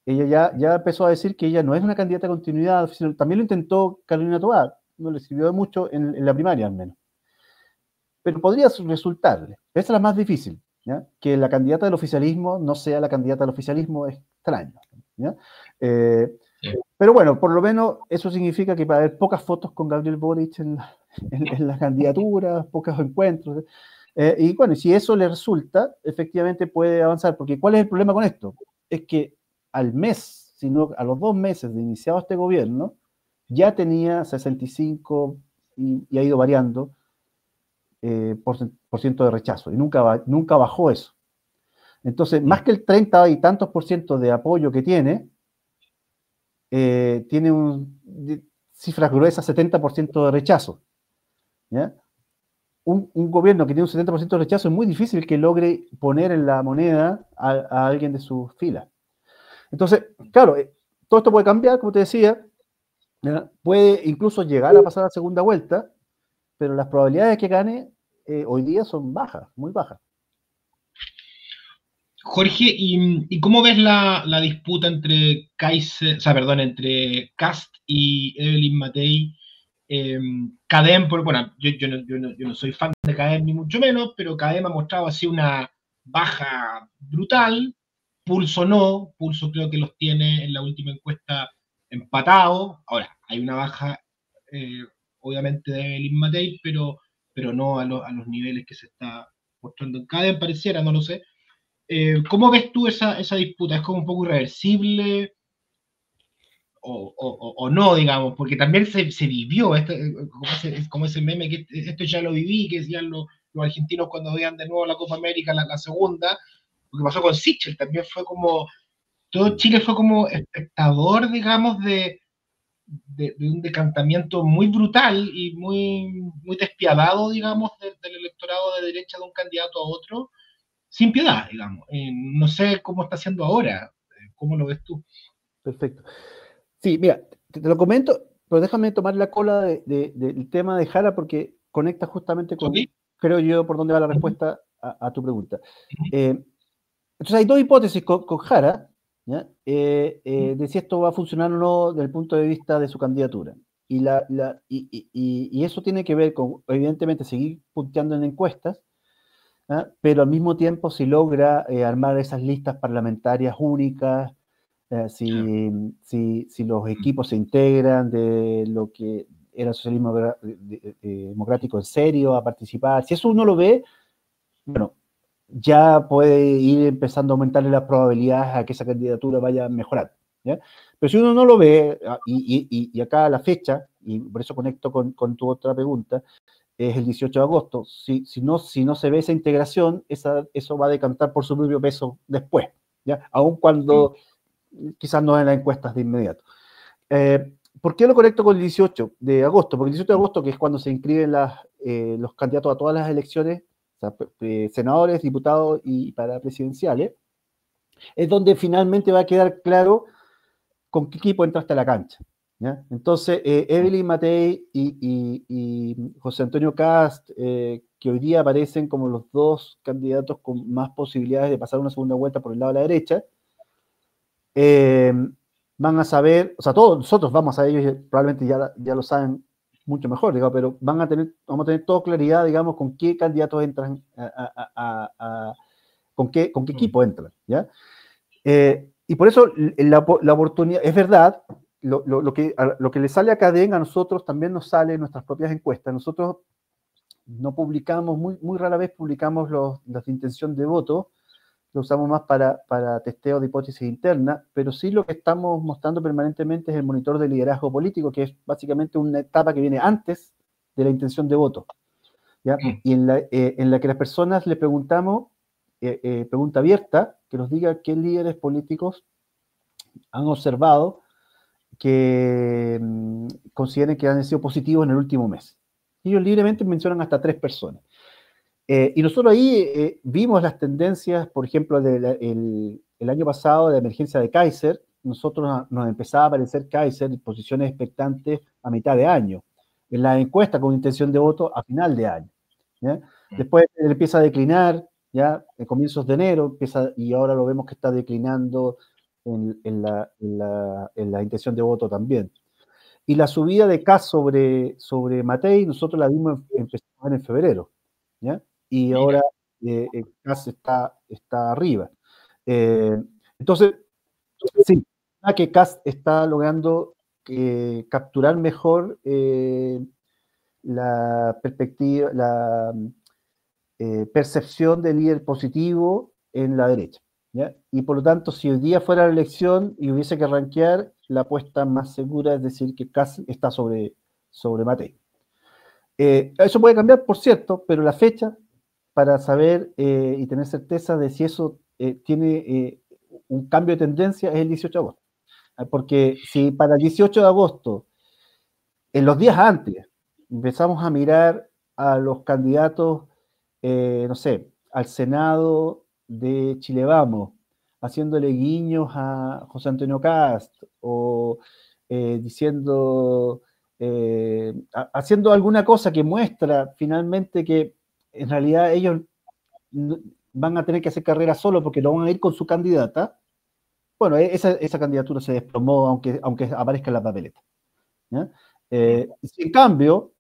Ella ya empezó a decir que ella no es una candidata a continuidad, también lo intentó Carolina Toá, no le sirvió de mucho en la primaria al menos. Pero podría resultarle, esa es la más difícil, ¿ya? Que la candidata del oficialismo no sea la candidata del oficialismo es extraño, ¿ya? Sí. Pero bueno, por lo menos eso significa que va a haber pocas fotos con Gabriel Boric en las candidaturas, pocos encuentros. Y bueno, si eso le resulta, efectivamente puede avanzar, porque ¿cuál es el problema con esto? Es que al mes, sino a los 2 meses de iniciado este gobierno, ya tenía 65 y ha ido variando por ciento de rechazo, y nunca bajó eso. Entonces, más que el 30 y tantos % de apoyo que tiene cifras gruesas, 70% de rechazo. ¿Ya? Un gobierno que tiene un 70% de rechazo es muy difícil que logre poner en la moneda a alguien de sus filas. Entonces, claro, todo esto puede cambiar, como te decía, ¿ya? Puede incluso llegar a pasar a segunda vuelta, pero las probabilidades de que gane hoy día son bajas, muy bajas. Jorge, ¿y cómo ves la disputa entre entre Kast y Evelyn Matei? Cadem, bueno, yo no soy fan de Cadem ni mucho menos, pero Cadem ha mostrado así una baja brutal. Pulso creo que los tiene en la última encuesta empatados. Ahora, hay una baja, obviamente, de Evelyn Matei, pero no a los niveles que se está mostrando en Cadem, pareciera, no lo sé. ¿Cómo ves tú esa disputa? ¿Es como un poco irreversible o no, digamos? Porque también se vivió, como ese meme que esto ya lo viví, que decían los argentinos cuando veían de nuevo la Copa América, la segunda, lo que pasó con Sichel, también fue como, todo Chile fue como espectador, digamos, de un decantamiento muy brutal y muy despiadado, digamos, del electorado de derecha de un candidato a otro, sin piedad, digamos. No sé cómo está haciendo ahora. ¿Cómo lo ves tú? Perfecto. Sí, mira, te lo comento, pero déjame tomar la cola del tema de Jara porque conecta justamente con, ¿sí? Creo yo, por dónde va la respuesta a tu pregunta. Entonces hay dos hipótesis con Jara, ¿ya? De si esto va a funcionar o no desde el punto de vista de su candidatura. Y eso tiene que ver con, evidentemente, seguir punteando en encuestas, ¿ya? Pero al mismo tiempo si logra armar esas listas parlamentarias únicas, si los equipos se integran de lo que era socialismo democrático en serio, a participar. Si eso uno lo ve, bueno, ya puede ir empezando a aumentarle las probabilidades a que esa candidatura vaya a mejorar, ¿ya? Pero si uno no lo ve, y acá la fecha, y por eso conecto con tu otra pregunta, es el 18 de agosto. Si no se ve esa integración, eso va a decantar por su propio peso después, ¿ya? Aun cuando quizás no en las encuestas de inmediato. ¿Por qué lo conecto con el 18 de agosto? Porque el 18 de agosto, que es cuando se inscriben los candidatos a todas las elecciones, o sea, senadores, diputados y para presidenciales, es donde finalmente va a quedar claro con qué equipo entraste a la cancha, ¿ya? Entonces, Evelyn Matei y José Antonio Kast, que hoy día aparecen como los dos candidatos con más posibilidades de pasar una segunda vuelta por el lado de la derecha, van a saber, o sea, todos nosotros vamos a ellos, probablemente ya lo saben mucho mejor, digamos, pero vamos a tener toda claridad, digamos, con qué candidatos entran, con qué equipo entran, ¿ya? Y por eso la oportunidad, es verdad, lo que le sale a Cadena, a nosotros también nos sale en nuestras propias encuestas. Nosotros no publicamos, muy rara vez publicamos las de intención de voto, lo usamos más para testeo de hipótesis internas, pero sí lo que estamos mostrando permanentemente es el monitor de liderazgo político, que es básicamente una etapa que viene antes de la intención de voto, ¿ya? Y en la que las personas le preguntamos, pregunta abierta, que nos diga qué líderes políticos han observado que consideren que han sido positivos en el último mes. Ellos libremente mencionan hasta 3 personas. Y nosotros ahí vimos las tendencias, por ejemplo, el año pasado de emergencia de Kaiser, nosotros nos empezaba a aparecer Kaiser en posiciones expectantes a mitad de año, en la encuesta con intención de voto a final de año, ¿ya? Después él empieza a declinar, ya en comienzos de enero, y ahora lo vemos que está declinando en la intención de voto también. Y la subida de Kast sobre Matei, nosotros la vimos empezar en febrero, ¿ya? Y ahora Kast está arriba. Entonces, sí, que Kast está logrando capturar mejor la perspectiva, la percepción de líder positivo en la derecha, ¿ya? Y por lo tanto, si hoy día fuera la elección y hubiese que rankear, la apuesta más segura es decir que Kast está sobre Matei. Eso puede cambiar, por cierto, pero la fecha para saber y tener certeza de si eso tiene un cambio de tendencia es el 18 de agosto. Porque si para el 18 de agosto, en los días antes, empezamos a mirar a los candidatos, no sé, al Senado de Chile Vamos, haciéndole guiños a José Antonio Kast, o diciendo, haciendo alguna cosa que muestra finalmente que en realidad ellos van a tener que hacer carrera solo porque no van a ir con su candidata, bueno, esa candidatura se desplomó aunque aparezca en la papeleta, ¿ya? Si en cambio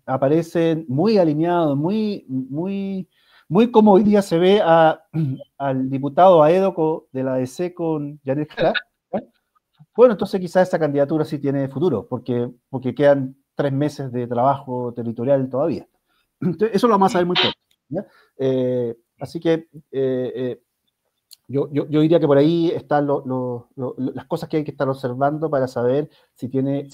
aparecen muy alineados, muy como hoy día se ve al diputado Aedo de la DC con Janet Jara, ¿ya? Bueno, entonces quizás esa candidatura sí tiene futuro, porque quedan 3 meses de trabajo territorial todavía. Entonces, eso lo vamos a saber muy pronto, ¿ya? Así que yo diría que por ahí están las cosas que hay que estar observando para saber si tiene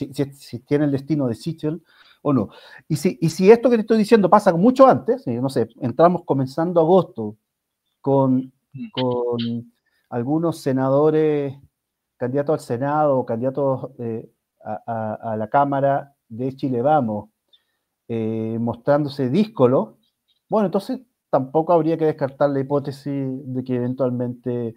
el destino de Sichel o no. Y si esto que te estoy diciendo pasa mucho antes, no sé, entramos comenzando agosto con algunos senadores, candidatos al Senado o candidatos a la Cámara de Chile Vamos, mostrándose díscolo, bueno, entonces tampoco habría que descartar la hipótesis de que eventualmente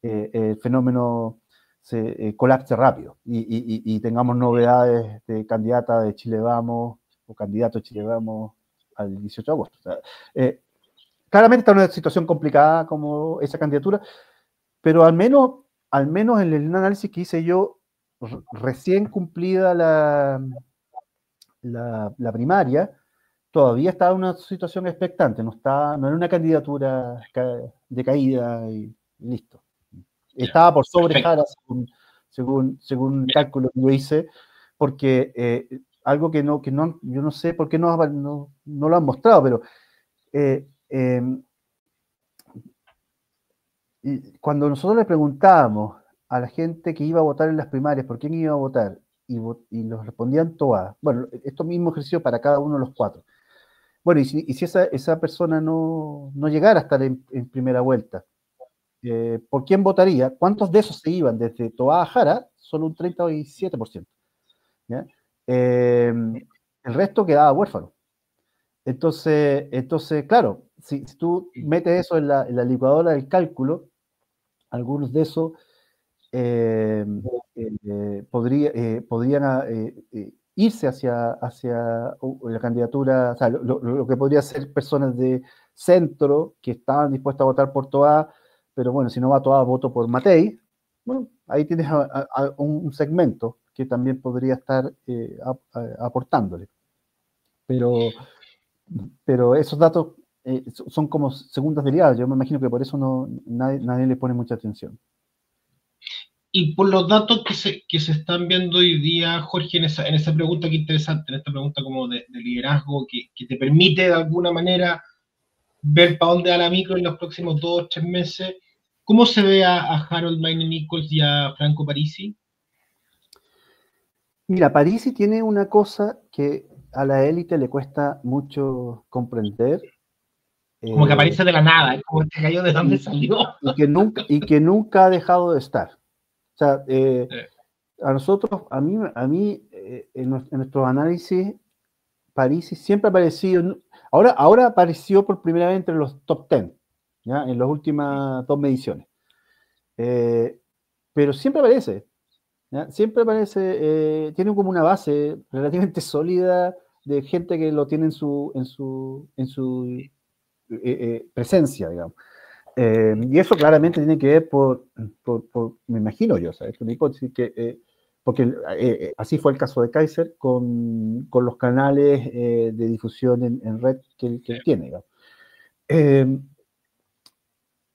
el fenómeno se colapse rápido y tengamos novedades de candidata de Chile Vamos o candidato de Chile Vamos al 18 de agosto. O sea, claramente está en una situación complicada como esa candidatura, pero al menos en el análisis que hice yo, recién cumplida la primaria, todavía estaba en una situación expectante, no era una candidatura decaída y listo. Estaba por sobre Jara, según el cálculo que yo hice, porque algo que yo no sé por qué no lo han mostrado, pero y cuando nosotros le preguntábamos a la gente que iba a votar en las primarias por quién iba a votar, y nos respondían todas, bueno, esto mismo ejercicio para cada uno de los 4. Bueno, y si esa persona no llegara a estar en primera vuelta, ¿por quién votaría? ¿Cuántos de esos se iban desde Toa a Jara? Solo un 37%. ¿Ya? El resto quedaba huérfano. Entonces claro, si tú metes eso en la licuadora del cálculo, algunos de esos podrían irse hacia la candidatura, o sea, lo que podría ser personas de centro que estaban dispuestas a votar por Toa, pero bueno, si no va Toa, voto por Matei. Bueno, ahí tienes a un segmento que también podría estar aportándole. Pero esos datos son como segundas derivadas. Yo me imagino que por eso nadie le pone mucha atención. Y por los datos que se están viendo hoy día, Jorge, en esa pregunta que interesante, en esta pregunta como de liderazgo que te permite de alguna manera ver para dónde va la micro en los próximos 2 o 3 meses, ¿cómo se ve a Harold Mayne Nichols y a Franco Parisi? Mira, Parisi tiene una cosa que a la élite le cuesta mucho comprender. Como que aparece de la nada, es como este gallo de dónde salió. Y que nunca ha dejado de estar. O sea, a nosotros, a mí en nuestros análisis, Parisi siempre ha aparecido, ahora apareció por primera vez entre los top 10, ¿ya? En las últimas 2 mediciones. Pero siempre aparece, ¿ya? Siempre aparece, tiene como una base relativamente sólida de gente que lo tiene en su presencia, digamos. Y eso claramente tiene que ver me imagino yo, ¿sabes? Es una hipótesis porque así fue el caso de Kaiser con los canales de difusión en red que él tiene, digamos.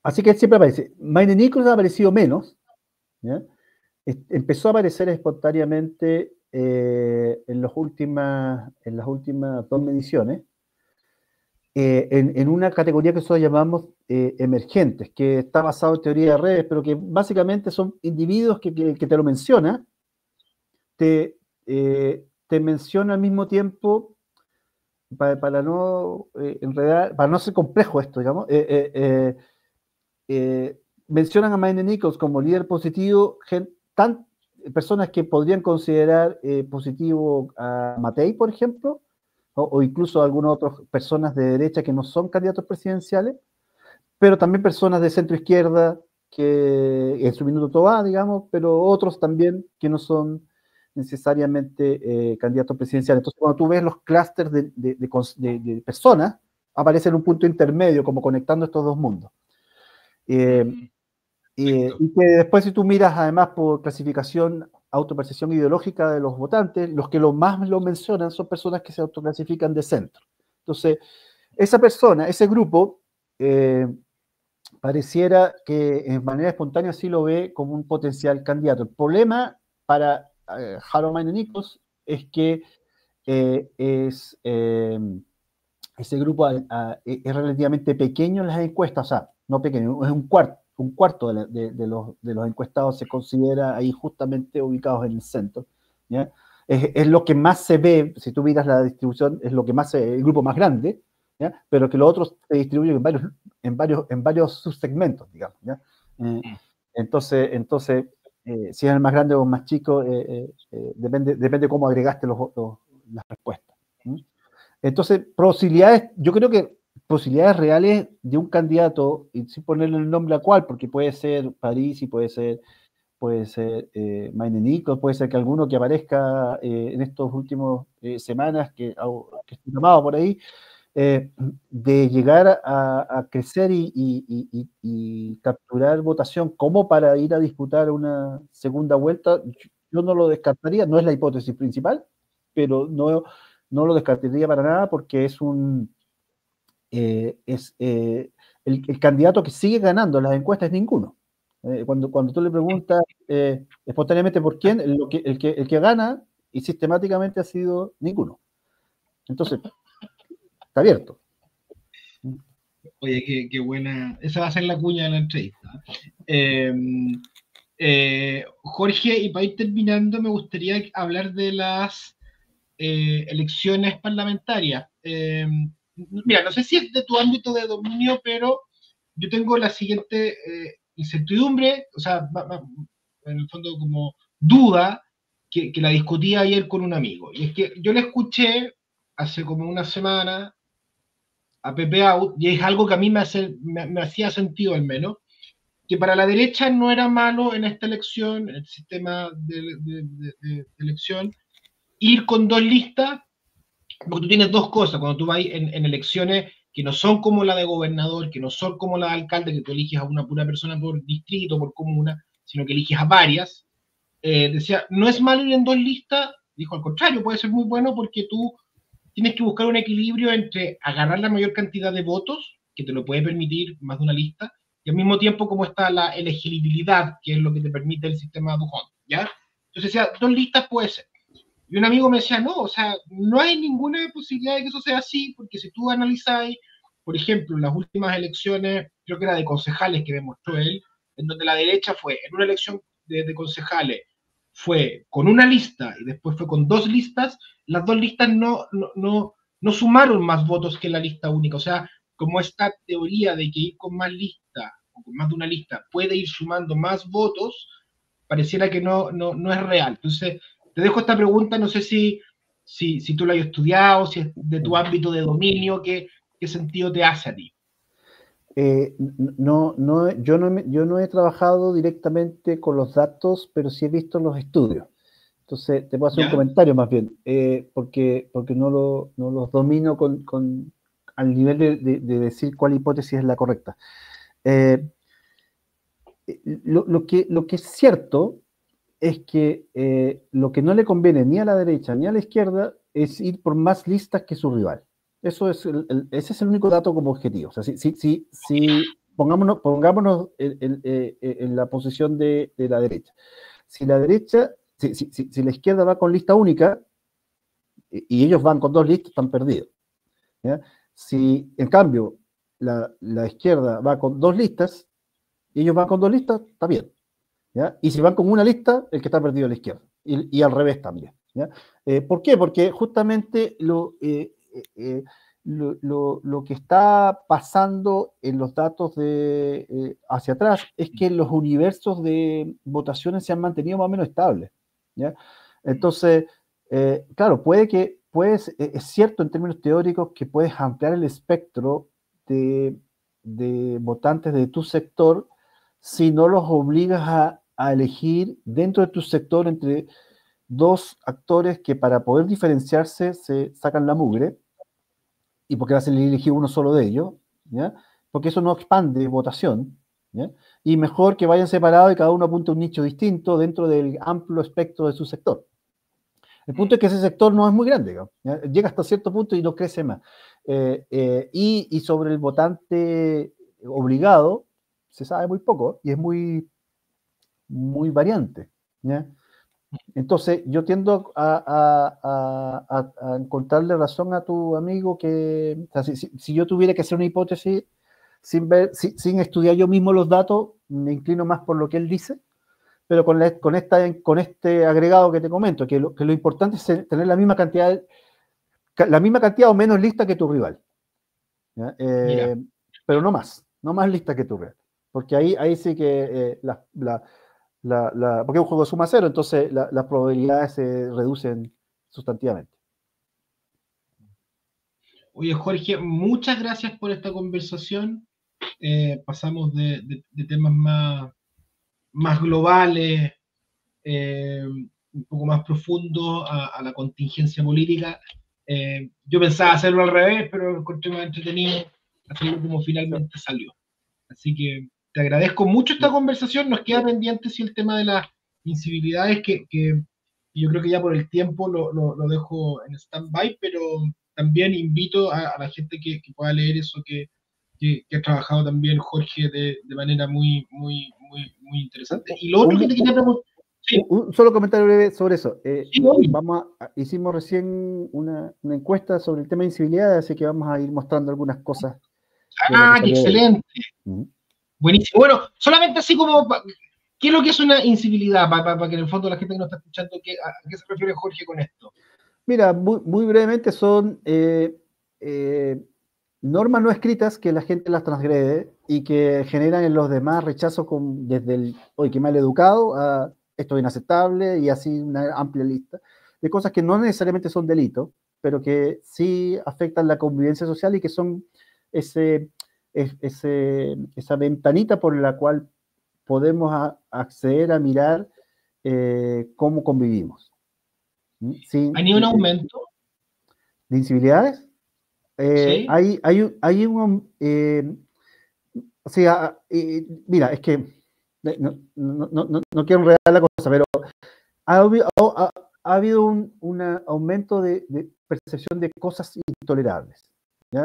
Así que él siempre aparece. Mayne Nichols ha aparecido menos, ¿ya? Empezó a aparecer espontáneamente en las últimas 2 mediciones, en una categoría que nosotros llamamos emergentes, que está basado en teoría de redes, pero que básicamente son individuos que te lo menciona, te menciona al mismo tiempo, para no enredar, para no ser complejo esto, digamos, mencionan a Mayne Nichols como líder positivo, personas que podrían considerar positivo a Matei, por ejemplo, o incluso algunas otras personas de derecha que no son candidatos presidenciales, pero también personas de centro izquierda que en su minuto Toa, digamos, pero otros también que no son necesariamente candidatos presidenciales. Entonces, cuando tú ves los clústeres de personas, aparece en un punto intermedio, como conectando estos dos mundos. Y que después, si tú miras además por clasificación, autopercepción ideológica de los votantes, los que más lo mencionan son personas que se autoclasifican de centro. Entonces, esa persona, ese grupo, pareciera que en manera espontánea sí lo ve como un potencial candidato. El problema para Harold Mayne Nichols es que ese grupo es relativamente pequeño en las encuestas, o sea, no pequeño, es un cuarto de los encuestados se considera ahí justamente ubicados en el centro, ¿ya? Es lo que más se ve, si tú miras la distribución, es lo que más el grupo más grande, ¿ya? Pero que los otros se distribuyen en varios subsegmentos, digamos, ¿ya? Entonces si es el más grande o el más chico, depende cómo agregaste las respuestas. Entonces, yo creo que posibilidades reales de un candidato, y sin ponerle el nombre a cuál, porque puede ser Parisi, puede ser Mayne Nichols, puede ser que alguno que aparezca en estos últimos semanas, que esté llamado por ahí, de llegar a crecer y capturar votación como para ir a disputar una segunda vuelta, yo no lo descartaría, no es la hipótesis principal, pero no lo descartaría para nada porque el candidato que sigue ganando en las encuestas es ninguno. Cuando tú le preguntas espontáneamente por quién, el que gana y sistemáticamente ha sido ninguno. Entonces, está abierto. Oye, qué buena. Esa va a ser la cuña de la entrevista. Jorge, y para ir terminando, me gustaría hablar de las elecciones parlamentarias. Mira, no sé si es de tu ámbito de dominio, pero yo tengo la siguiente incertidumbre, o sea, en el fondo como duda, que la discutí ayer con un amigo. Y es que yo le escuché hace como una semana a Pepe Out, y es algo que a mí me hacía sentido al menos, que para la derecha no era malo en esta elección, en el sistema de elección, ir con dos listas, porque tú tienes dos cosas, cuando tú vas en elecciones que no son como la de gobernador, que no son como la de alcalde, que tú eliges a una pura persona por distrito, por comuna, sino que eliges a varias, decía, no es malo ir en dos listas, dijo al contrario, puede ser muy bueno porque tú tienes que buscar un equilibrio entre agarrar la mayor cantidad de votos, que te lo puede permitir más de una lista, y al mismo tiempo como está la elegibilidad, que es lo que te permite el sistema Dujón, ¿ya? Entonces decía, dos listas puede ser. Y un amigo me decía, no, o sea, no hay ninguna posibilidad de que eso sea así, porque si tú analizáis, por ejemplo, las últimas elecciones, creo que era de concejales que demostró él, en donde la derecha fue, en una elección de concejales, fue con una lista y después fue con dos listas, las dos listas no sumaron más votos que la lista única. O sea, como esta teoría de que ir con más listas o con más de una lista puede ir sumando más votos, pareciera que no es real. Entonces, te dejo esta pregunta, no sé si tú la has estudiado, si es de tu ámbito de dominio, qué sentido te hace a ti. Yo no he trabajado directamente con los datos, pero sí he visto los estudios. Entonces, te puedo hacer un ¿Ya? comentario más bien, porque no los domino al nivel de decir cuál hipótesis es la correcta. Lo que es cierto es que lo que no le conviene ni a la derecha ni a la izquierda es ir por más listas que su rival. Ese es el único dato como objetivo. O sea, si pongámonos en la posición de la derecha. Si la derecha, si la izquierda va con lista única y ellos van con dos listas, están perdidos. ¿Ya? Si en cambio la izquierda va con dos listas y ellos van con dos listas, está bien. ¿Ya? Y si van con una lista, el que está perdido es la izquierda. Y al revés también. ¿Ya? ¿Por qué? Porque justamente lo que está pasando en los datos hacia atrás es que los universos de votaciones se han mantenido más o menos estables. ¿Ya? Entonces, claro, es cierto en términos teóricos que puedes ampliar el espectro de votantes de tu sector si no los obligas a elegir dentro de tu sector entre dos actores que para poder diferenciarse se sacan la mugre, y porque vas a elegir uno solo de ellos, ¿ya? Porque eso no expande votación, ¿ya? Y mejor que vayan separados y cada uno apunte a un nicho distinto dentro del amplio espectro de su sector. El punto es que ese sector no es muy grande, ¿ya? Llega hasta cierto punto y no crece más. Y sobre el votante obligado se sabe muy poco y es muy variante, ¿ya? Entonces, yo tiendo a encontrarle razón a tu amigo que, o sea, si yo tuviera que hacer una hipótesis sin estudiar yo mismo los datos, me inclino más por lo que él dice, pero con este agregado que te comento, que lo importante es tener la misma cantidad o menos lista que tu rival, ¿ya? Mira, Pero no más lista que tu rival, porque ahí sí que porque es un juego de suma cero, entonces las probabilidades se reducen sustantivamente. oye Jorge, muchas gracias por esta conversación. Pasamos de temas más globales, un poco más profundos a la contingencia política. Yo pensaba hacerlo al revés, pero lo encontré más entretenido hacerlo como finalmente salió. Así que te agradezco mucho esta conversación. Nos queda pendiente si el tema de las incivilidades, que yo creo que ya por el tiempo lo dejo en stand-by, pero también invito a la gente que pueda leer eso que ha trabajado también Jorge de manera muy interesante. Y lo otro que Un, te quería preguntar, Sí, un solo comentario breve sobre eso. sí, obvio. Hicimos recién una encuesta sobre el tema de incivilidad, así que vamos a ir mostrando algunas cosas de lo que Ah, qué salió de ahí. excelente. Buenísimo. Bueno, solamente así como, ¿qué es lo que es una incivilidad? Para que en el fondo la gente que nos está escuchando, ¿a qué se refiere Jorge con esto? Mira, muy brevemente son normas no escritas que la gente las transgrede y que generan en los demás rechazo desde el, oye, qué mal educado, a esto es inaceptable y así una amplia lista de cosas que no necesariamente son delitos, pero que sí afectan la convivencia social y que son esa ventanita por la cual podemos acceder a mirar cómo convivimos. ¿Hay Sin, ni un aumento? ¿De incivilidades? Sí. Hay o sea, mira, es que no quiero enredar la cosa, pero ha habido un aumento de percepción de cosas intolerables. ¿Ya?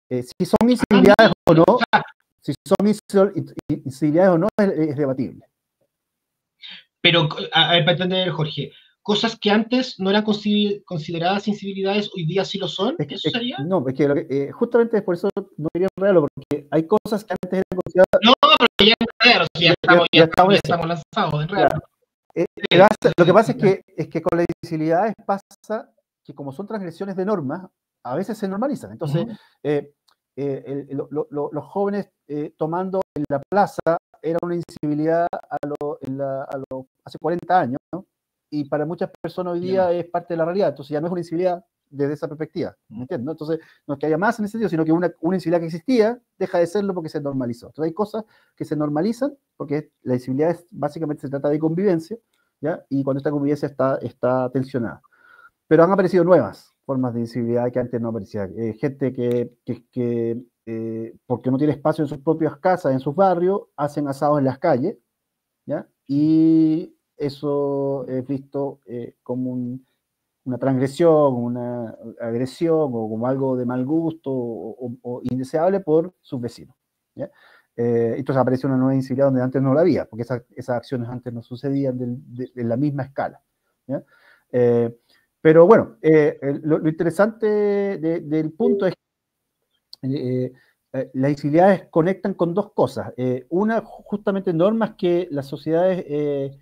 Si son Ah, incivilidades o no, o sea, si son incivilidades o no, es debatible. pero, a ver, para entender, Jorge, cosas que antes no eran consideradas incivilidades, hoy día sí lo son, ¿eso sería? No, es que, justamente por eso no quería enredarlo, porque hay cosas que antes eran consideradas. No, pero ya enredar, ya estamos, ya Ya estamos, estamos ya en eso. estamos lanzados, enredar. Claro. Sí, Lo que sí, pasa sí, sí. es que con las incivilidades pasa que como son transgresiones de normas, a veces se normalizan. Entonces, Ujú. los jóvenes tomando en la plaza era una incivilidad hace 40 años, ¿no? Y para muchas personas hoy Ya. día es parte de la realidad. Entonces ya no es una incivilidad desde esa perspectiva. ¿Me entiendes? ¿No? Entonces, no es que haya más en ese sentido, sino que una incivilidad que existía deja de serlo porque se normalizó. Entonces hay cosas que se normalizan porque la incivilidad básicamente se trata de convivencia, ¿ya? Y cuando esta convivencia está tensionada. Pero han aparecido nuevas formas de incivilidad que antes no aparecían. Gente porque no tiene espacio en sus propias casas, en sus barrios, hacen asados en las calles, ¿ya? Y eso es visto como una transgresión, una agresión o como algo de mal gusto o indeseable por sus vecinos, ¿ya? Entonces aparece una nueva incivilidad donde antes no la había, porque esas acciones antes no sucedían de la misma escala, ¿ya? Pero bueno, lo interesante del punto es que las incivilidades conectan con dos cosas. Una, justamente normas que las sociedades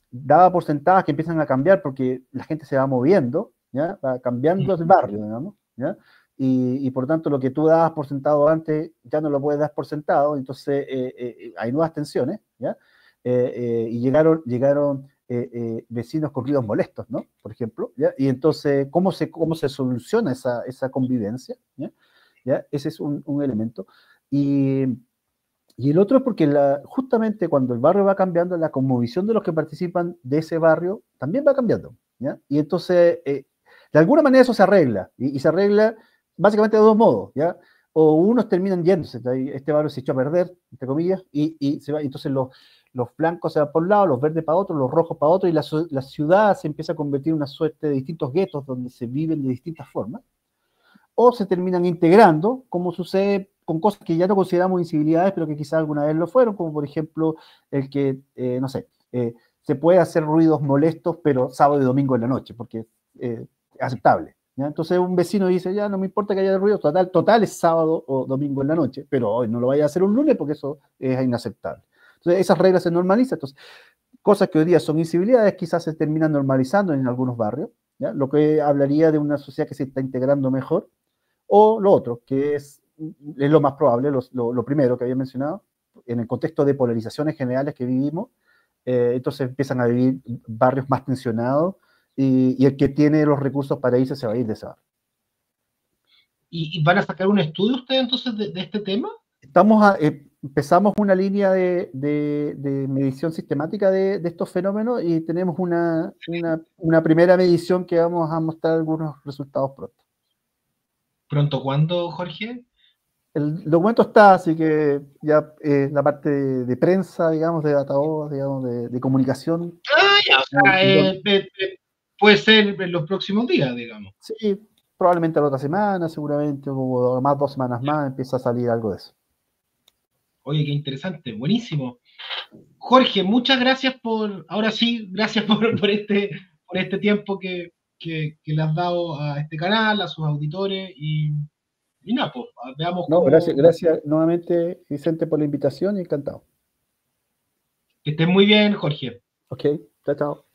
daba por sentadas que empiezan a cambiar porque la gente se va moviendo, ¿ya? Va cambiando el barrio, digamos, ¿ya? Y por tanto lo que tú dabas por sentado antes ya no lo puedes dar por sentado, entonces hay nuevas tensiones, ¿ya? Y llegaron vecinos con ruidos molestos, ¿no? Por ejemplo, ¿ya? Y entonces, cómo se soluciona esa convivencia? ¿Ya? ¿Ya? Ese es un elemento. Y, y el otro es porque justamente cuando el barrio va cambiando, la cosmovisión de los que participan de ese barrio también va cambiando, ¿ya? Y entonces, de alguna manera eso se arregla, y se arregla básicamente de dos modos, ¿ya? O unos terminan yéndose, este barrio se echó a perder, entre comillas, y se va, entonces los blancos se van por un lado, los verdes para otro, los rojos para otro, y la ciudad se empieza a convertir en una suerte de distintos guetos donde se viven de distintas formas, o se terminan integrando, como sucede con cosas que ya no consideramos incivilidades, pero que quizás alguna vez lo fueron, como por ejemplo el que, no sé, se puede hacer ruidos molestos, pero sábado y domingo en la noche, porque es aceptable. ¿Ya? Entonces un vecino dice, ya no me importa que haya ruido, total es sábado o domingo en la noche, pero hoy no lo vaya a hacer un lunes porque eso es inaceptable. Entonces esas reglas se normalizan. Entonces, cosas que hoy día son incivilidades quizás se terminan normalizando en algunos barrios, ¿ya? Lo que hablaría de una sociedad que se está integrando mejor, o lo otro, que es lo más probable, lo primero que había mencionado, en el contexto de polarizaciones generales que vivimos, entonces empiezan a vivir barrios más tensionados y el que tiene los recursos para irse se va a ir de ese barrio. ¿Y van a sacar un estudio ustedes entonces de este tema? Empezamos una línea de medición sistemática de estos fenómenos y tenemos una primera medición que vamos a mostrar algunos resultados pronto. ¿Pronto cuándo, Jorge? El documento está, así que ya la parte de prensa, digamos, de Dataoba, digamos, de comunicación. Ah, ya, o sea, puede ser en los próximos días, digamos. Sí, probablemente la otra semana, seguramente, o más 2 semanas más, empieza a salir algo de eso. Oye, qué interesante, buenísimo. Jorge, muchas gracias ahora sí, gracias por este tiempo que le has dado a este canal, a sus auditores y nada, pues, veamos No, cómo, gracias nuevamente, Vicente, por la invitación y encantado. que estés muy bien, Jorge. Ok, chao, chao.